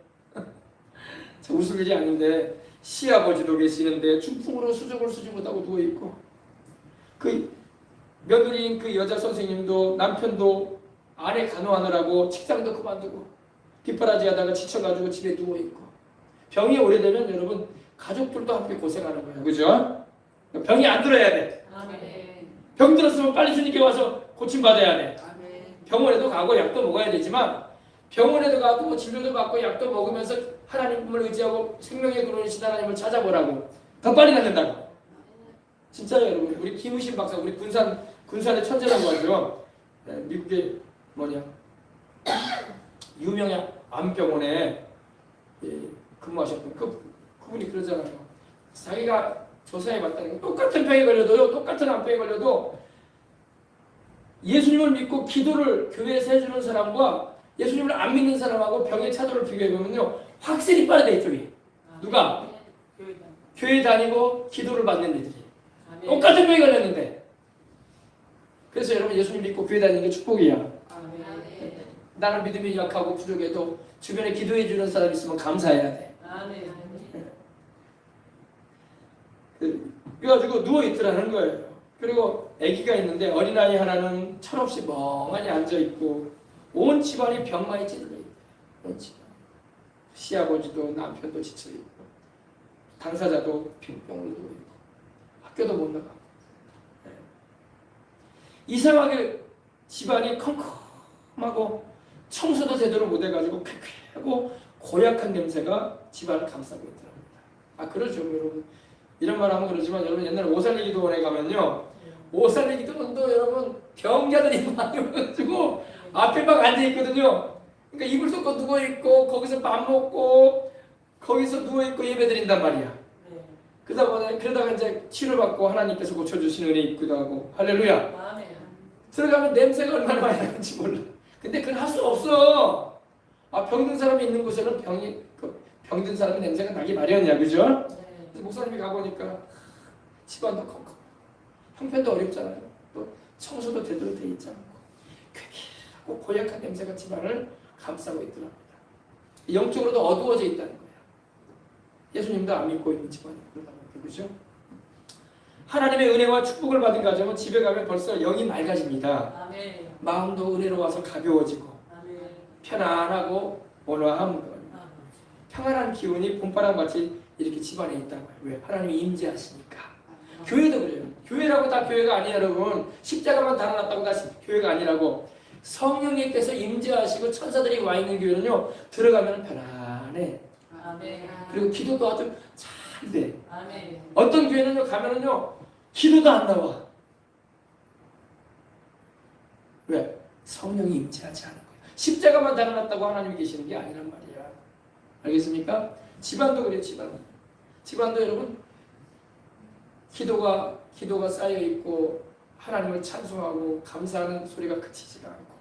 A: 웃을 일이 아닌데 시아버지도 계시는데 중풍으로 수족을 쓰지 못하고 누워있고, 그 며느리인 그 여자 선생님도 남편도 아내 간호하느라고 직장도 그만두고 뒷바라지 하다가 지쳐가지고 집에 누워있고, 병이 오래되면 여러분 가족들도 함께 고생하는 거예요, 그죠? 병이 안 들어야 돼.
B: 아멘.
A: 병 들었으면 빨리 주님께 와서 고침받아야 돼.
B: 아멘.
A: 병원에도 가고 약도 먹어야 되지만 병원에도 가고 진료도 받고 약도 먹으면서 하나님을 의지하고 생명의 근원이신 하나님을 찾아보라고. 더 빨리 낫는다고. 진짜요, 여러분. 우리 김우신 박사, 우리 군산의 천재라고 하죠. 미국의 유명한 암병원에 근무하셨던 그분이 그러잖아요. 자기가 조사해 봤다는 거, 똑같은 병에 걸려도요, 똑같은 암병에 걸려도 예수님을 믿고 기도를 교회에서 해주는 사람과 예수님을 안 믿는 사람하고 병의 차도를 비교해보면요, 확실히 빠르다, 이쪽이. 누가? 교회 다니고 기도를 받는 애들이.
B: 아멘.
A: 똑같은 병에 걸렸는데. 그래서 여러분 예수님 믿고 교회 다니는 게 축복이야.
B: 아멘.
A: 나는 믿음이 약하고 부족해도 주변에 기도해 주는 사람 있으면 감사해야 돼.
B: 아멘.
A: 그래가지고 누워있더라는 거예요. 그리고 아기가 있는데 어린아이 하나는 철없이 멍하니 앉아있고 온 집안이 병만이 찌들려 있대요. 온 집안. 시아버지도 남편도 지쳐있고 당사자도 빈병으로 누워있고 학교도 못 나가고. 네. 이상하게 집안이 컴컴하고 청소도 제대로 못해가지고 쾌쾌하고 고약한 냄새가 집안을 감싸고 있더랍니다. 그러죠, 여러분. 이런 말 하면 그러지만 여러분 옛날에 오살리기도원에 가면요, 오살리기도원도 여러분 병자들이 많이 오가지고 앞에 막 앉아있거든요. 그러니까 이불 덮고 누워있고 거기서 밥 먹고 거기서 누워있고 예배드린단 말이야. 그러다가 이제 치료받고 하나님께서 고쳐주시는 은혜 있기도 하고. 할렐루야.
B: 아멘.
A: 들어가면 냄새가 얼마나 많이 나는지 몰라. 근데 그건 할 수 없어. 병든 사람이 있는 곳에는 병든 사람의 냄새가 나기 마련이야, 그죠?
B: 네.
A: 목사님이 가보니까 집안도 컴컴, 형편도 어렵잖아요. 또 청소도 제대로 돼 있지 않고 쾌쾌하고 고약한 냄새가 집안을 감싸고 있더랍니다. 영적으로도 어두워져 있다는 거야. 예수님도 안 믿고 있는 집안이 그러다 보니까, 그죠? 하나님의 은혜와 축복을 받은 가정은 집에 가면 벌써 영이 맑아집니다.
B: 아멘.
A: 마음도 은혜로 와서 가벼워지고
B: 아멘.
A: 편안하고 온화함, 평안한 기운이 봄바람같이 이렇게 집안에 있다고요. 왜? 하나님이 임재하시니까. 교회도 그래요. 교회라고 다 교회가 아니에요, 여러분. 십자가만 달아놨다고 다 교회가 아니라고. 성령님께서 임재하시고 천사들이 와 있는 교회는요, 들어가면 편안해.
B: 아멘.
A: 그리고 기도도 아주 잘 돼.
B: 아멘.
A: 어떤 교회는요, 가면은요, 기도도 안 나와. 왜? 성령이 임재하지 않은 거예요. 십자가만 달아놨다고 하나님이 계시는 게 아니란 말이야. 알겠습니까? 집안도 그래요, 집안도 여러분, 기도가 쌓여있고 하나님을 찬송하고 감사하는 소리가 그치지가 않고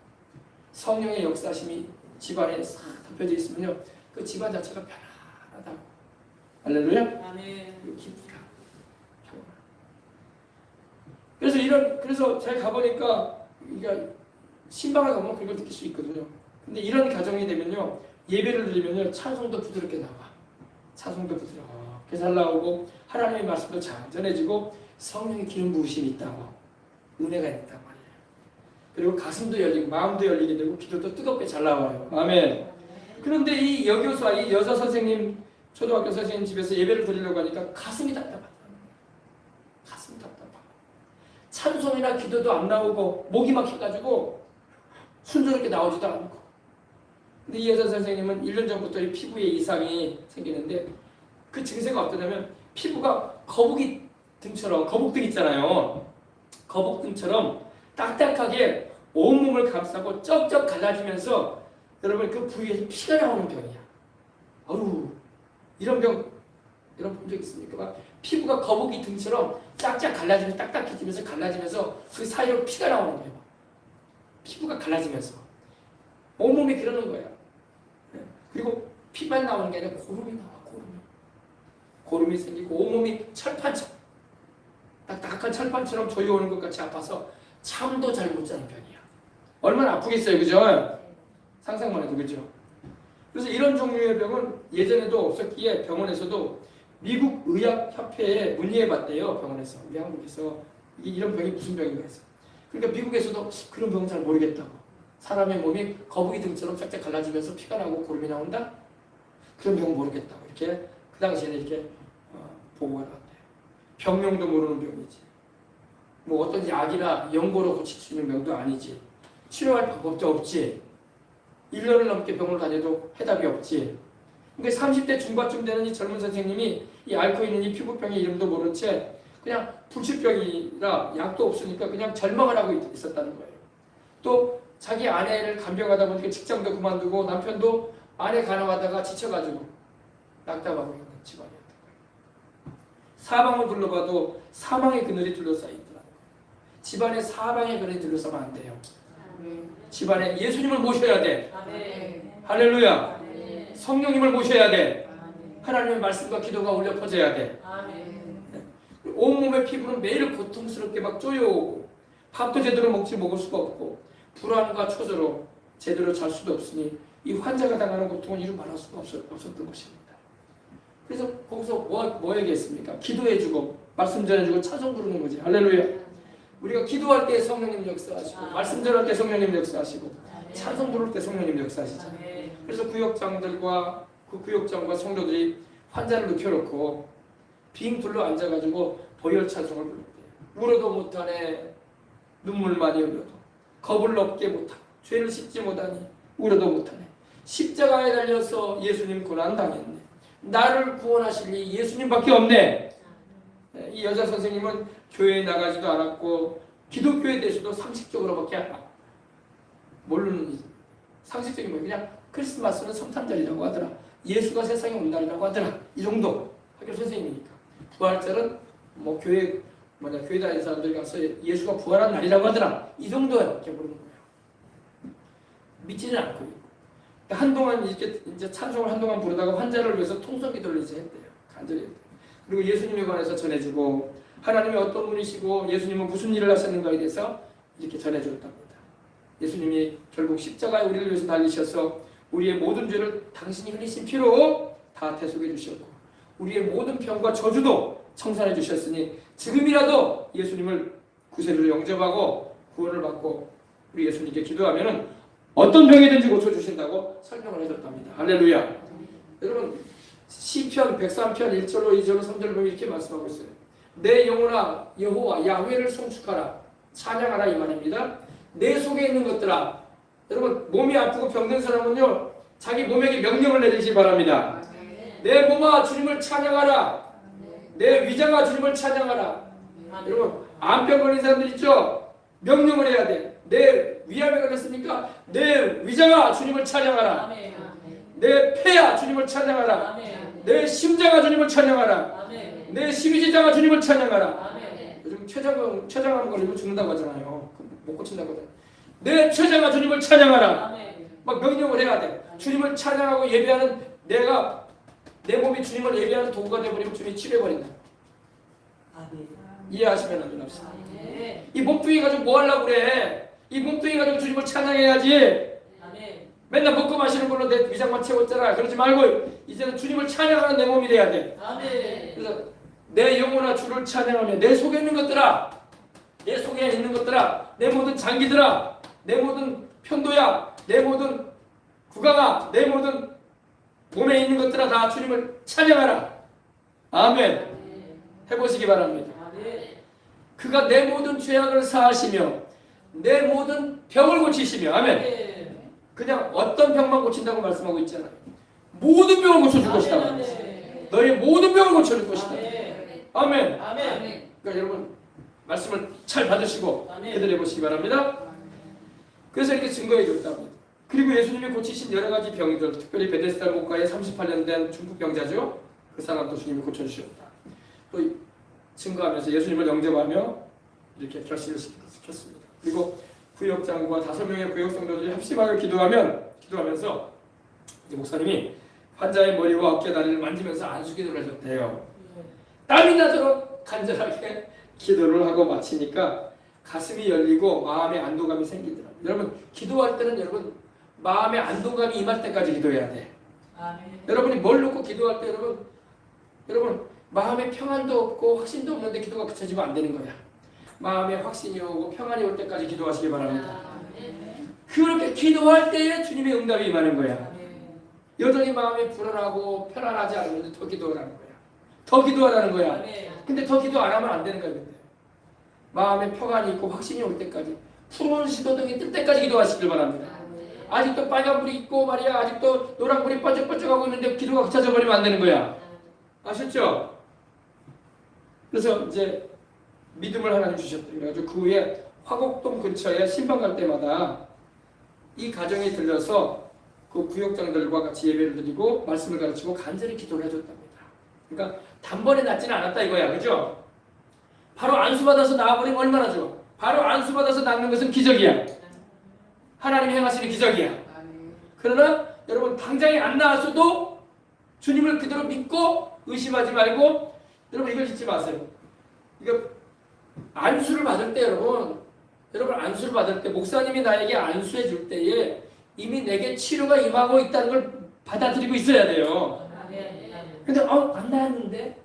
A: 성령의 역사심이 집안에 싹 덮여져 있으면요, 그 집안 자체가 편안하다고. 할렐루야.
B: 아멘.
A: 그리고 기쁘다. 그래서 제가 가보니까 그러니까 신방을 가면 그걸 느낄 수 있거든요. 근데 이런 가정이 되면요, 예배를 드리면요, 찬송도 부드럽게 나와. 찬송도 부드럽게 잘 나오고 하나님의 말씀도 잘 전해지고 성령의 기름 부으심이 있다고, 은혜가 있단 말이에요. 그리고 가슴도 열리고 마음도 열리게 되고 기도도 뜨겁게 잘 나와요. 아멘. 그런데 이 여교사, 이 여자 선생님, 초등학교 선생님 집에서 예배를 드리려고 하니까 가슴이 답답하다. 가슴이 답답하고 찬송이나 기도도 안 나오고 목이 막혀가지고 순조롭게 나오지도 않고. 근데 이 여자 선생님은 1년 전부터 이 피부에 이상이 생기는데 그 증세가 어떠냐면 피부가 거북이 등처럼, 거북등 있잖아요. 거북등처럼 딱딱하게 온몸을 감싸고 쩍쩍 갈라지면서 여러분 그 부위에서 피가 나오는 병이야. 아유, 이런 병 여러분 본 적 있습니까? 막 피부가 거북이 등처럼 짝짝 갈라지면서 딱딱해지면서 갈라지면서 그 사이로 피가 나오는 거예요. 피부가 갈라지면서 온몸이 그러는 거야. 그리고 피만 나오는 게 아니라 고름이 나와. 고름이 생기고 온몸이 철판처럼, 딱딱한 철판처럼 조여오는 것 같이 아파서 잠도 잘 못 자는 병이야. 얼마나 아프겠어요, 그죠? 상상만 해도, 그죠? 그래서 이런 종류의 병은 예전에도 없었기에 병원에서도 미국 의학협회에 문의해봤대요. 병원에서, 우리 한국에서 이런 병이 무슨 병인가 해서. 그러니까 미국에서도 그런 병은 잘 모르겠다고. 사람의 몸이 거북이 등처럼 쫙쫙 갈라지면서 피가 나고 고름이 나온다? 그런 병은 모르겠다고. 이렇게 그 당시에는 이렇게 보고가 나왔대요. 병명도 모르는 병이지. 뭐 어떤 약이나 연고로 고칠 수 있는 병도 아니지. 치료할 방법도 없지. 1년을 넘게 병을 다녀도 해답이 없지. 그러니까 30대 중반쯤 되는 이 젊은 선생님이 이 앓고 있는 이 피부병의 이름도 모른 채 그냥 불치병이라 약도 없으니까 그냥 절망을 하고 있었다는 거예요. 또 자기 아내를 간병하다 보니까 직장도 그만두고 남편도 아내 간호하다가 지쳐가지고 낙담하고 있는 집안이었던 거예요. 사방을 둘러봐도 사망의 그늘이 둘러싸여 있더라고요. 집안에 사방의 그늘이 둘러싸면 안 돼요. 집안에 예수님을 모셔야 돼. 할렐루야. 성령님을 모셔야 돼. 하나님의 말씀과 기도가 울려 퍼져야 돼. 온몸의 피부는 매일 고통스럽게 막 쪼여오고 밥도 제대로 먹을 수가 없고 불안과 초조로 제대로 잘 수도 없으니 이 환자가 당하는 고통은 이루 말할 수가 없었던 것입니다. 그래서 거기서 뭐 얘기했습니까? 기도해주고 말씀 전해주고 찬송 부르는 거지. 할렐루야. 우리가 기도할 때 성령님 역사하시고 말씀 전할 때 성령님 역사하시고 찬송 부를 때 성령님 역사하시잖아요. 그래서 구역장들과 그 구역장과 성도들이 환자를 눕혀놓고 빙 둘러 앉아가지고 보혈 찬송을 불렀대요. 울어도 못하네, 눈물 많이 흘려도 겁을 넘게 못하고 죄를 씻지 못하니 울어도 못하네. 십자가에 달려서 예수님 고난 당했네. 나를 구원하실 이 예수님밖에 없네. 이 여자 선생님은 교회에 나가지도 않았고 기독교에 대해서도 상식적으로밖에 모르는, 상식적인 거 그냥 크리스마스는 성탄절이라고 하더라. 예수가 세상에 온 날이라고 하더라. 이 정도 학교 선생님이니까. 부활절은 뭐 교회 다니는 사람들이 가서 예수가 부활한 날이라고 하더라. 이 정도밖에 모르는 거예요. 믿지는 않고 있고. 한동안 이렇게 이제 찬송을 한동안 부르다가 환자를 위해서 통성기도를 이제 했대요. 간절히 했대요. 그리고 예수님에 관해서 전해주고 하나님이 어떤 분이시고 예수님은 무슨 일을 하셨는가에 대해서 이렇게 전해줬답니다. 예수님이 결국 십자가에 우리를 위해서 달리셔서 우리의 모든 죄를 당신이 흘리신 피로 다 대속해 주셨고 우리의 모든 병과 저주도 청산해 주셨으니 지금이라도 예수님을 구세주로 영접하고 구원을 받고 우리 예수님께 기도하면은 어떤 병이든지 고쳐주신다고 설명을 해줬답니다. 할렐루야. 여러분 시편 103편 1절로 2절로 3절로 보면 이렇게 말씀하고 있어요. 내 영혼아 여호와 야훼를 송축하라 찬양하라 이 말입니다. 내 속에 있는 것들아. 여러분 몸이 아프고 병든 사람은요 자기 몸에게 명령을 내리시 바랍니다. 내 몸아 주님을 찬양하라. 내 위장아 주님을 찬양하라. 여러분 암병 걸린 사람들 있죠? 명령을 해야 돼. 내 위암에 걸렸으니까 내 위장아 주님을 찬양하라. 내 폐야 주님을 찬양하라. 내 심장아 주님을 찬양하라. 내 심지장아 주님을 찬양하라. 요즘 췌장암 걸리면 죽는다고 하잖아요. 못 고친다고 하잖아요. 내 췌장아 주님을 찬양하라. 막 명령을 해야 돼. 주님을 찬양하고 예배하는 내가 내 몸이 주님을 예배하는 도구가 되어버리면 주님이 치료해버린다. 이해하시면 안 되나?
B: 아멘.
A: 이 몸뚱이 가지고 뭐 하려고 그래? 이 몸뚱이 가지고 주님을 찬양해야지.
B: 아멘.
A: 맨날 먹고 마시는 걸로 내 위장만 채웠잖아. 그러지 말고 이제는 주님을 찬양하는 내 몸이 돼야 돼.
B: 아멘.
A: 그래서 내 영혼아 주를 찬양하며 내 속에 있는 것들아, 내 속에 있는 것들아, 내 모든 장기들아, 내 모든 편도야, 내 모든 구강아, 내 모든 몸에 있는 것들아 다 주님을 찬양하라. 아멘. 해보시기 바랍니다.
B: 아멘.
A: 그가 내 모든 죄악을 사하시며 내 모든 병을 고치시며. 아멘.
B: 아멘.
A: 그냥 어떤 병만 고친다고 말씀하고 있잖아요. 모든 병을 고쳐줄 것이다.
B: 아멘.
A: 너의 모든 병을 고쳐줄 것이다.
B: 아멘.
A: 아멘.
B: 아멘.
A: 그러니까 여러분 말씀을 잘 받으시고
B: 아멘.
A: 해드려 보시기 바랍니다. 그래서 이렇게 증거해 줬다고. 그리고 예수님이 고치신 여러 가지 병들, 특별히 베데스다 목가에 38년 된 중풍 병자죠. 그 사람도 주님이 고쳐주셨다. 또 증거하면서 예수님을 영접하며 이렇게 결실을 시켰습니다. 그리고 구역장과 5명의 구역 성도들이 합심하여 기도하면서 이제 목사님이 환자의 머리와 어깨 다리를 만지면서 안수기도를 해줬대요. 땀이 나도록 간절하게 기도를 하고 마치니까 가슴이 열리고 마음의 안도감이 생기더라고요. 여러분 기도할 때는 여러분 마음의 안도감이 임할 때까지 기도해야 돼.
B: 아멘.
A: 여러분이 뭘 놓고 기도할 때 여러분 마음에 평안도 없고 확신도 없는데 기도가 그쳐지면 안 되는 거야. 마음에 확신이 오고 평안이 올 때까지 기도하시기 바랍니다.
B: 아멘.
A: 그렇게 기도할 때에 주님의 응답이 임하는 거야.
B: 아멘.
A: 여전히 마음이 불안하고 편안하지 않은데 더 기도하라는 거야. 더 기도하라는 거야.
B: 아멘.
A: 근데 더 기도 안 하면 안 되는 거야. 근데 마음에 평안이 있고 확신이 올 때까지 푸른 시도등이 뜰 때까지 기도하시길 바랍니다. 아직도 빨간불이 있고 말이야. 아직도 노란불이 번쩍번쩍하고 있는데 기도가 그쳐져 버리면 안 되는 거야. 아셨죠? 그래서 이제 믿음을 하나님 주셨다. 그래가지고 그 후에 화곡동 근처에 신방 갈 때마다 이 가정에 들려서 그 구역장들과 같이 예배를 드리고 말씀을 가르치고 간절히 기도를 해줬답니다. 그러니까 단번에 낫지는 않았다 이거야. 그죠? 바로 안수받아서 나와버리면 얼마나 좋아. 바로 안수받아서 낫는 것은 기적이야. 하나님이 행하시는 기적이야. 그러나 여러분 당장에 안 나왔어도 주님을 그대로 믿고 의심하지 말고 여러분 이걸 잊지 마세요. 이거 안수를 받을 때 여러분 안수를 받을 때 목사님이 나에게 안수해 줄 때에 이미 내게 치료가 임하고 있다는 걸 받아들이고 있어야 돼요. 근데 안 나왔는데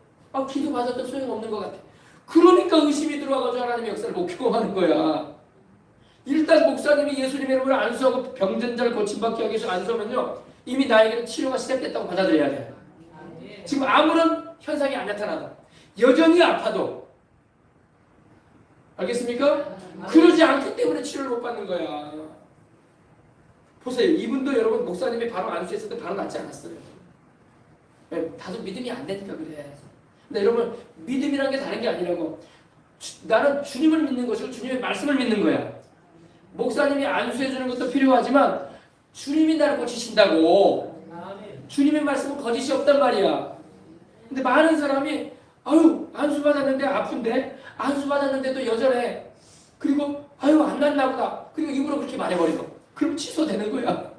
A: 기도 받아도 소용없는 것 같아. 그러니까 의심이 들어와가지고 하나님의 역사를 못 경험하는 거야. 일단 목사님이 예수님의 이름으로 안수하고 병든 자를 고침받게 하기 위해서 안수하면요 이미 나에게는 치료가 시작됐다고 받아들여야 돼. 지금 아무런 현상이 안 나타나다 여전히 아파도 알겠습니까? 그러지 않기 때문에 치료를 못 받는 거야. 보세요. 이분도 여러분 목사님이 바로 안수했을 때 바로 낫지 않았어요. 다소 믿음이 안 되니까 그래. 근데 여러분 믿음이란 게 다른 게 아니라고. 나는 주님을 믿는 것이고 주님의 말씀을 믿는 거야. 목사님이 안수해 주는 것도 필요하지만 주님이 나를 고치신다고. 주님의 말씀은 거짓이 없단 말이야. 근데 많은 사람이 안수 받았는데 아픈데 안수 받았는데도 여전해. 그리고 안 낫나 보다. 그리고 입으로 그렇게 말해버리고. 그럼 취소되는 거야.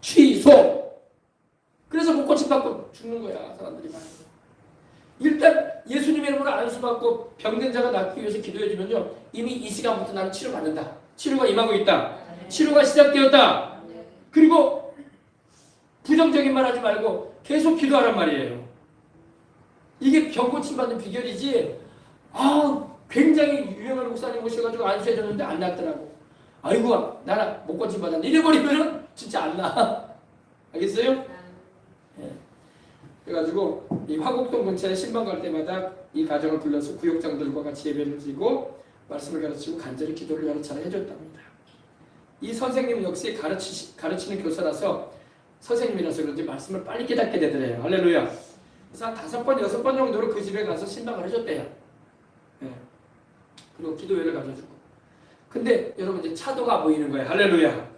A: 취소. 그래서 못 고침받고 죽는 거야. 사람들이 많이. 일단 예수님의 이름으로 안수받고 병든 자가 낫기 위해서 기도해주면요 이미 이 시간부터 나는 치료받는다. 치료가 임하고 있다. 치료가 시작되었다. 그리고 부정적인 말 하지 말고 계속 기도하란 말이에요. 이게 병 고침받는 비결이지. 굉장히 유명한 목사님 모셔가지고 안수해줬는데 안 낫더라고. 아이고 나는 못 고침받았는데 이래버리면은 진짜 안 나. 알겠어요? 네. 그래가지고 이 화곡동 근처에 신방 갈 때마다 이 가정을 불러서 구역장들과 같이 예배를 드리고 말씀을 가르치고 간절히 기도를 여러 차례 해줬답니다. 이 선생님 역시 가르치는 교사라서 선생님이라서 그런지 말씀을 빨리 깨닫게 되더래요. 할렐루야. 그래서 한 5번, 6번 정도로 그 집에 가서 신방을 해줬대요. 네. 그리고 기도회를 가져주고. 근데 여러분 이제 차도가 보이는 거예요. 할렐루야.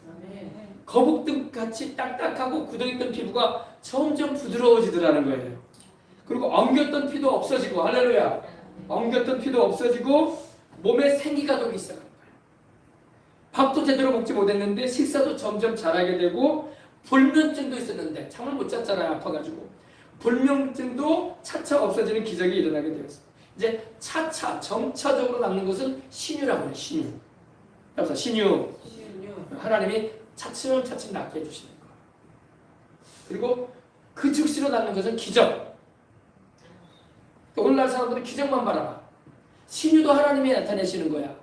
A: 거북등같이 딱딱하고 굳어있던 피부가 점점 부드러워지더라는 거예요. 그리고 엉겼던 피도 없어지고. 할렐루야. 엉겼던 피도 없어지고 몸에 생기가 돌기 시작하는 거예요. 밥도 제대로 먹지 못했는데 식사도 점점 잘하게 되고 불면증도 있었는데 잠을 못 잤잖아요. 아파가지고 불면증도 차차 없어지는 기적이 일어나게 되었습니다. 이제 차차 점차적으로 낫는 것은 신유라고 해요. 신유. 그래서 신유. 하나님이 차츰차츰 낫게 해주시는 거예요. 그리고 그 즉시로 낫는 것은 기적. 오늘날 사람들은 기적만 바라봐. 신유도 하나님이 나타내시는 거야.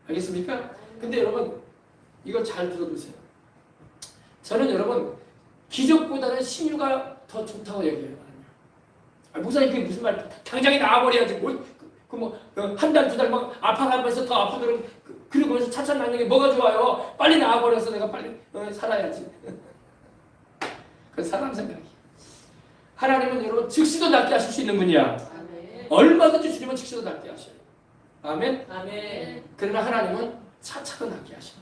A: 알겠습니까? 근데 여러분 이걸 잘 들어보세요. 저는 여러분 기적보다는 신유가 더 좋다고 얘기해요. 목사님 그게 무슨 말? 당장에 나와버려야지. 한 달, 두 달 막 아파가면서 더 아프도록 그러면서 차차 낫는 게 뭐가 좋아요? 빨리 나와버려서 내가 빨리 살아야지. 그 사람 생각이에요. 하나님은 여러분 즉시도 낫게 하실 수 있는 분이야. 얼마든지 주님은 즉시도 낫게 하셔요. 아멘. 그러나 하나님은 차차도 낫게 하셔요.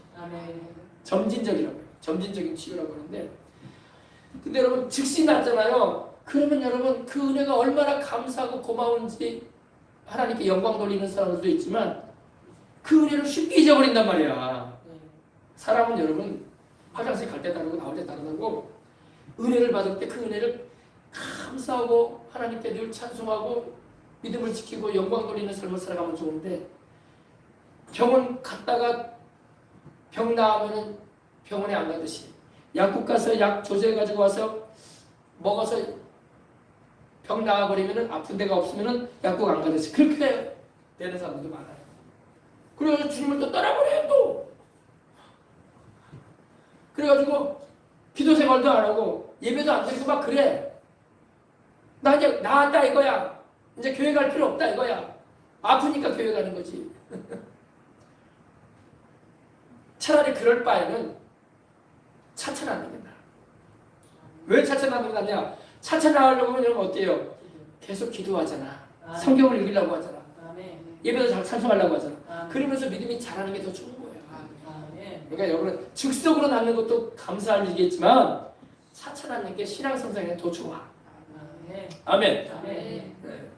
A: 점진적이라고 해요. 점진적인 치유라고 하는데, 근데 여러분 즉시 낫잖아요. 그러면 여러분 그 은혜가 얼마나 감사하고 고마운지 하나님께 영광 돌리는 사람들도 있지만 그 은혜를 쉽게 잊어버린단 말이야. 사람은 여러분 화장실 갈 때 다르고 나올 때 다르고 은혜를 받을 때 그 은혜를 감사하고 하나님께 늘 찬송하고 믿음을 지키고 영광 돌리는 삶을 살아가면 좋은데, 병원 갔다가 병 나으면 병원에 안 가듯이 약국 가서 약 조제해가지고 와서 먹어서 병 나아버리면 아픈 데가 없으면 약국 안 가듯이 그렇게 되는 사람들도 많아요. 그래서 주님을 또 떠나버려요 또. 그래가지고 기도 생활도 안 하고 예배도 안 드리고 막 그래. 나 이제 나았다 이거야. 이제 교회 갈 필요 없다 이거야. 아프니까 교회 가는 거지. 차라리 그럴 바에는 차차 낫는 게 나아. 왜 차차 낫는 게 낫냐? 차차 나으려고 하면 어때요? 계속 기도하잖아. 성경을 읽으려고 하잖아. 예배도 잘 찬송하려고 하잖아. 그러면서 믿음이 자라는 게 더 좋은 거예요. 그러니까 여러분 즉석으로 낫는 것도 감사할 일이겠지만 차차 낫는 게 신앙 성장에 더 좋아. 아멘.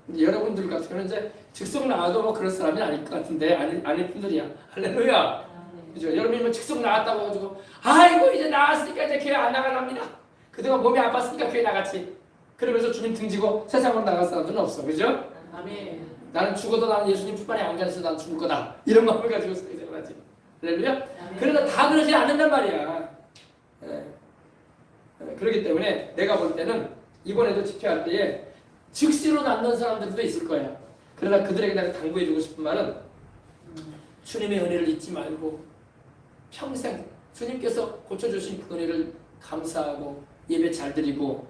A: 근데 여러분들 같은 경우는 이제 즉석 나와도 뭐 그런 사람이 아닐 것 같은데 아닐 분들이야. 할렐루야. 그죠? 여러분이 뭐 즉석 나왔다고 해가지고 아이고 이제 나왔으니까 이제 교회 안 나가랍니다. 그동안 몸이 아팠으니까 교회 나갔지. 그러면서 주님 등지고 세상으로 나갈 사람들은 없어. 그죠?
B: 아멘.
A: 나는 죽어도 나는 예수님 품안에 안겨서 난 죽을 거다. 이런 마음을 가지고 생각하지. 할렐루야. 그러나 다 그러지 않는단 말이야. 그렇기 때문에 내가 볼 때는 이번에도 집회할 때에 즉시로 낫는 사람들도 있을 거야. 그러나 그들에게 내가 당부해주고 싶은 말은 주님의 은혜를 잊지 말고 평생 주님께서 고쳐주신 그 은혜를 감사하고 예배 잘 드리고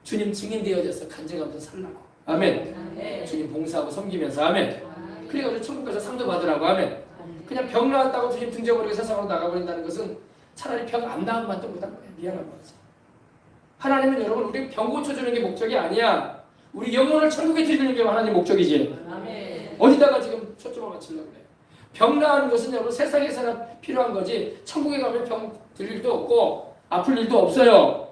A: 주님 증인 되어져서 간증하면서 살라고. 아멘. 주님 봉사하고 섬기면서 아멘. 그래가지고 천국 가서 상도 받으라고. 아멘. 그냥 병 나왔다고 주님 등져버리고 세상으로 나가버린다는 것은 차라리 병 안 나으면 또 못한 거야. 미안한 거지. 하나님은 여러분 우리 병 고쳐주는 게 목적이 아니야. 우리 영혼을 천국에 드리는 게 하나님 목적이지.
B: 아멘.
A: 어디다가 지금 초점을 맞추려고 그래. 병 나은 것은 여러분 세상에서나 필요한 거지 천국에 가면 병 들 일도 없고 아플 일도 없어요.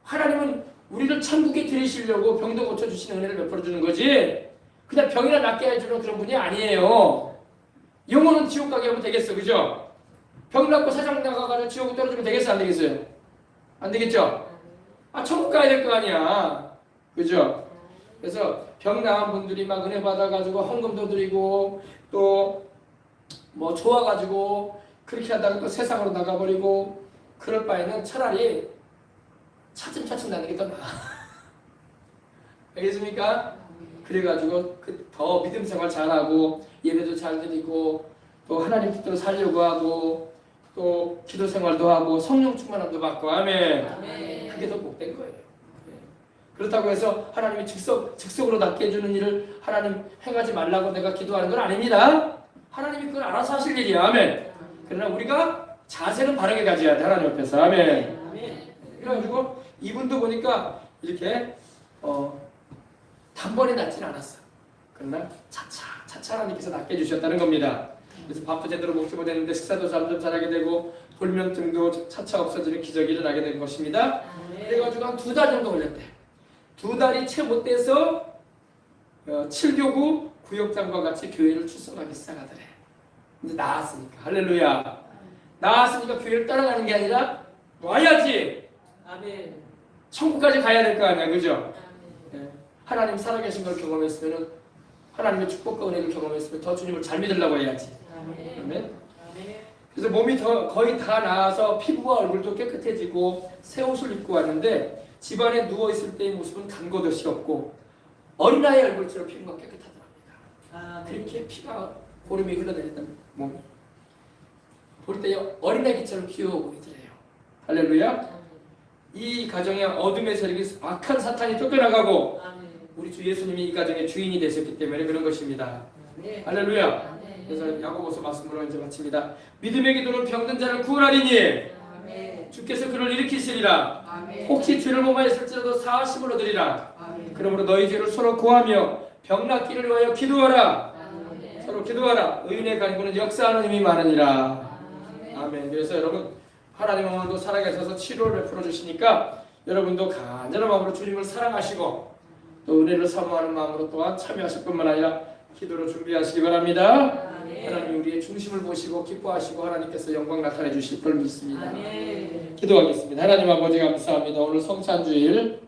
A: 하나님은 우리를 천국에 들이시려고 병도 고쳐주시는 은혜를 베풀어 주는 거지 그냥 병이나 낫게 해주는 그런 분이 아니에요. 영혼은 지옥 가게 하면 되겠어. 그죠? 병 낫고 세상 나가가지고 지옥에 떨어지면 되겠어? 안 되겠어요? 안 되겠죠? 천국 가야 될 거 아니야. 그죠? 그래서 병 나은 분들이 막 은혜 받아가지고 헌금도 드리고 또 뭐 좋아가지고 그렇게 하다가 또 세상으로 나가버리고 그럴 바에는 차라리 차츰차츰 나는 게 더 나아. 알겠습니까? 그래가지고 더 믿음 생활 잘하고 예배도 잘 드리고 또 하나님 뜻대로 살려고 하고 또 기도 생활도 하고 성령 충만함도 받고 아멘. 그게 더 복된 거예요. 그렇다고 해서 하나님이 즉석으로 낫게 해주는 일을 하나님 행하지 말라고 내가 기도하는 건 아닙니다. 하나님이 그걸 알아서 하실 일이야. 아멘. 그러나 우리가 자세는 바르게 가져야 돼. 하나님 옆에서. 아멘. 그래가지고 이분도 보니까 이렇게 단번에 낫진 않았어. 그러나 차차 하나님께서 낫게 해주셨다는 겁니다. 그래서 밥도 제대로 먹지 못했는데 식사도 점점 잘하게 되고 불면증도 차차 없어지는 기적이 일어나게 된 것입니다. 그래가지고 한 2달 정도 걸렸대. 2달이 채 못 돼서 7교구 구역장과 같이 교회를 출석하기 시작하더래. 근데 나았으니까. 할렐루야. 나았으니까 교회를 따라가는 게 아니라 와야지.
B: 아멘.
A: 천국까지 가야 될 거 아니야, 그죠? 예. 하나님 살아계신 걸 경험했으면은 하나님의 축복과 은혜를 경험했으면 더 주님을 잘 믿으려고 해야지. 아멘. 그래서 몸이 거의 다 나아서 피부와 얼굴도 깨끗해지고 새 옷을 입고 왔는데 집안에 누워 있을 때의 모습은 간것없이 없고 어린아이 얼굴처럼 피부가 깨끗하더랍니다. 그렇게 피가 보름이 흘러다니던 몸이 볼 때 어린아기처럼 귀여워 보이더래요. 할렐루야. 이 가정의 어둠의 세력이 악한 사탄이 쫓겨나가고 우리 주 예수님이 이 가정의 주인이 되셨기 때문에 그런 것입니다. 할렐루야. 그래서 야고보서 말씀으로 이제 마칩니다. 믿음의 기도는 병든 자를 구원하리니 주께서 그를 일으키시리라. 혹시 죄를 범하였을지라도 사하심을 얻으리라. 그러므로 너희 죄를 서로 고하며 병 낫기를 위하여 기도하라. 서로 기도하라. 의인의 간구는 역사하는 힘이 많으니라. 아멘. 그래서 여러분 하나님 오늘도 살아계셔서 치료를 베풀어 주시니까 여러분도 간절한 마음으로 주님을 사랑하시고 또 은혜를 사모하는 마음으로 또한 참여하실 뿐만 아니라 기도로 준비하시기 바랍니다. 하나님 우리의 중심을 보시고 기뻐하시고 하나님께서 영광 나타내 주실 걸 믿습니다. 기도하겠습니다. 하나님 아버지 감사합니다. 오늘 성찬주일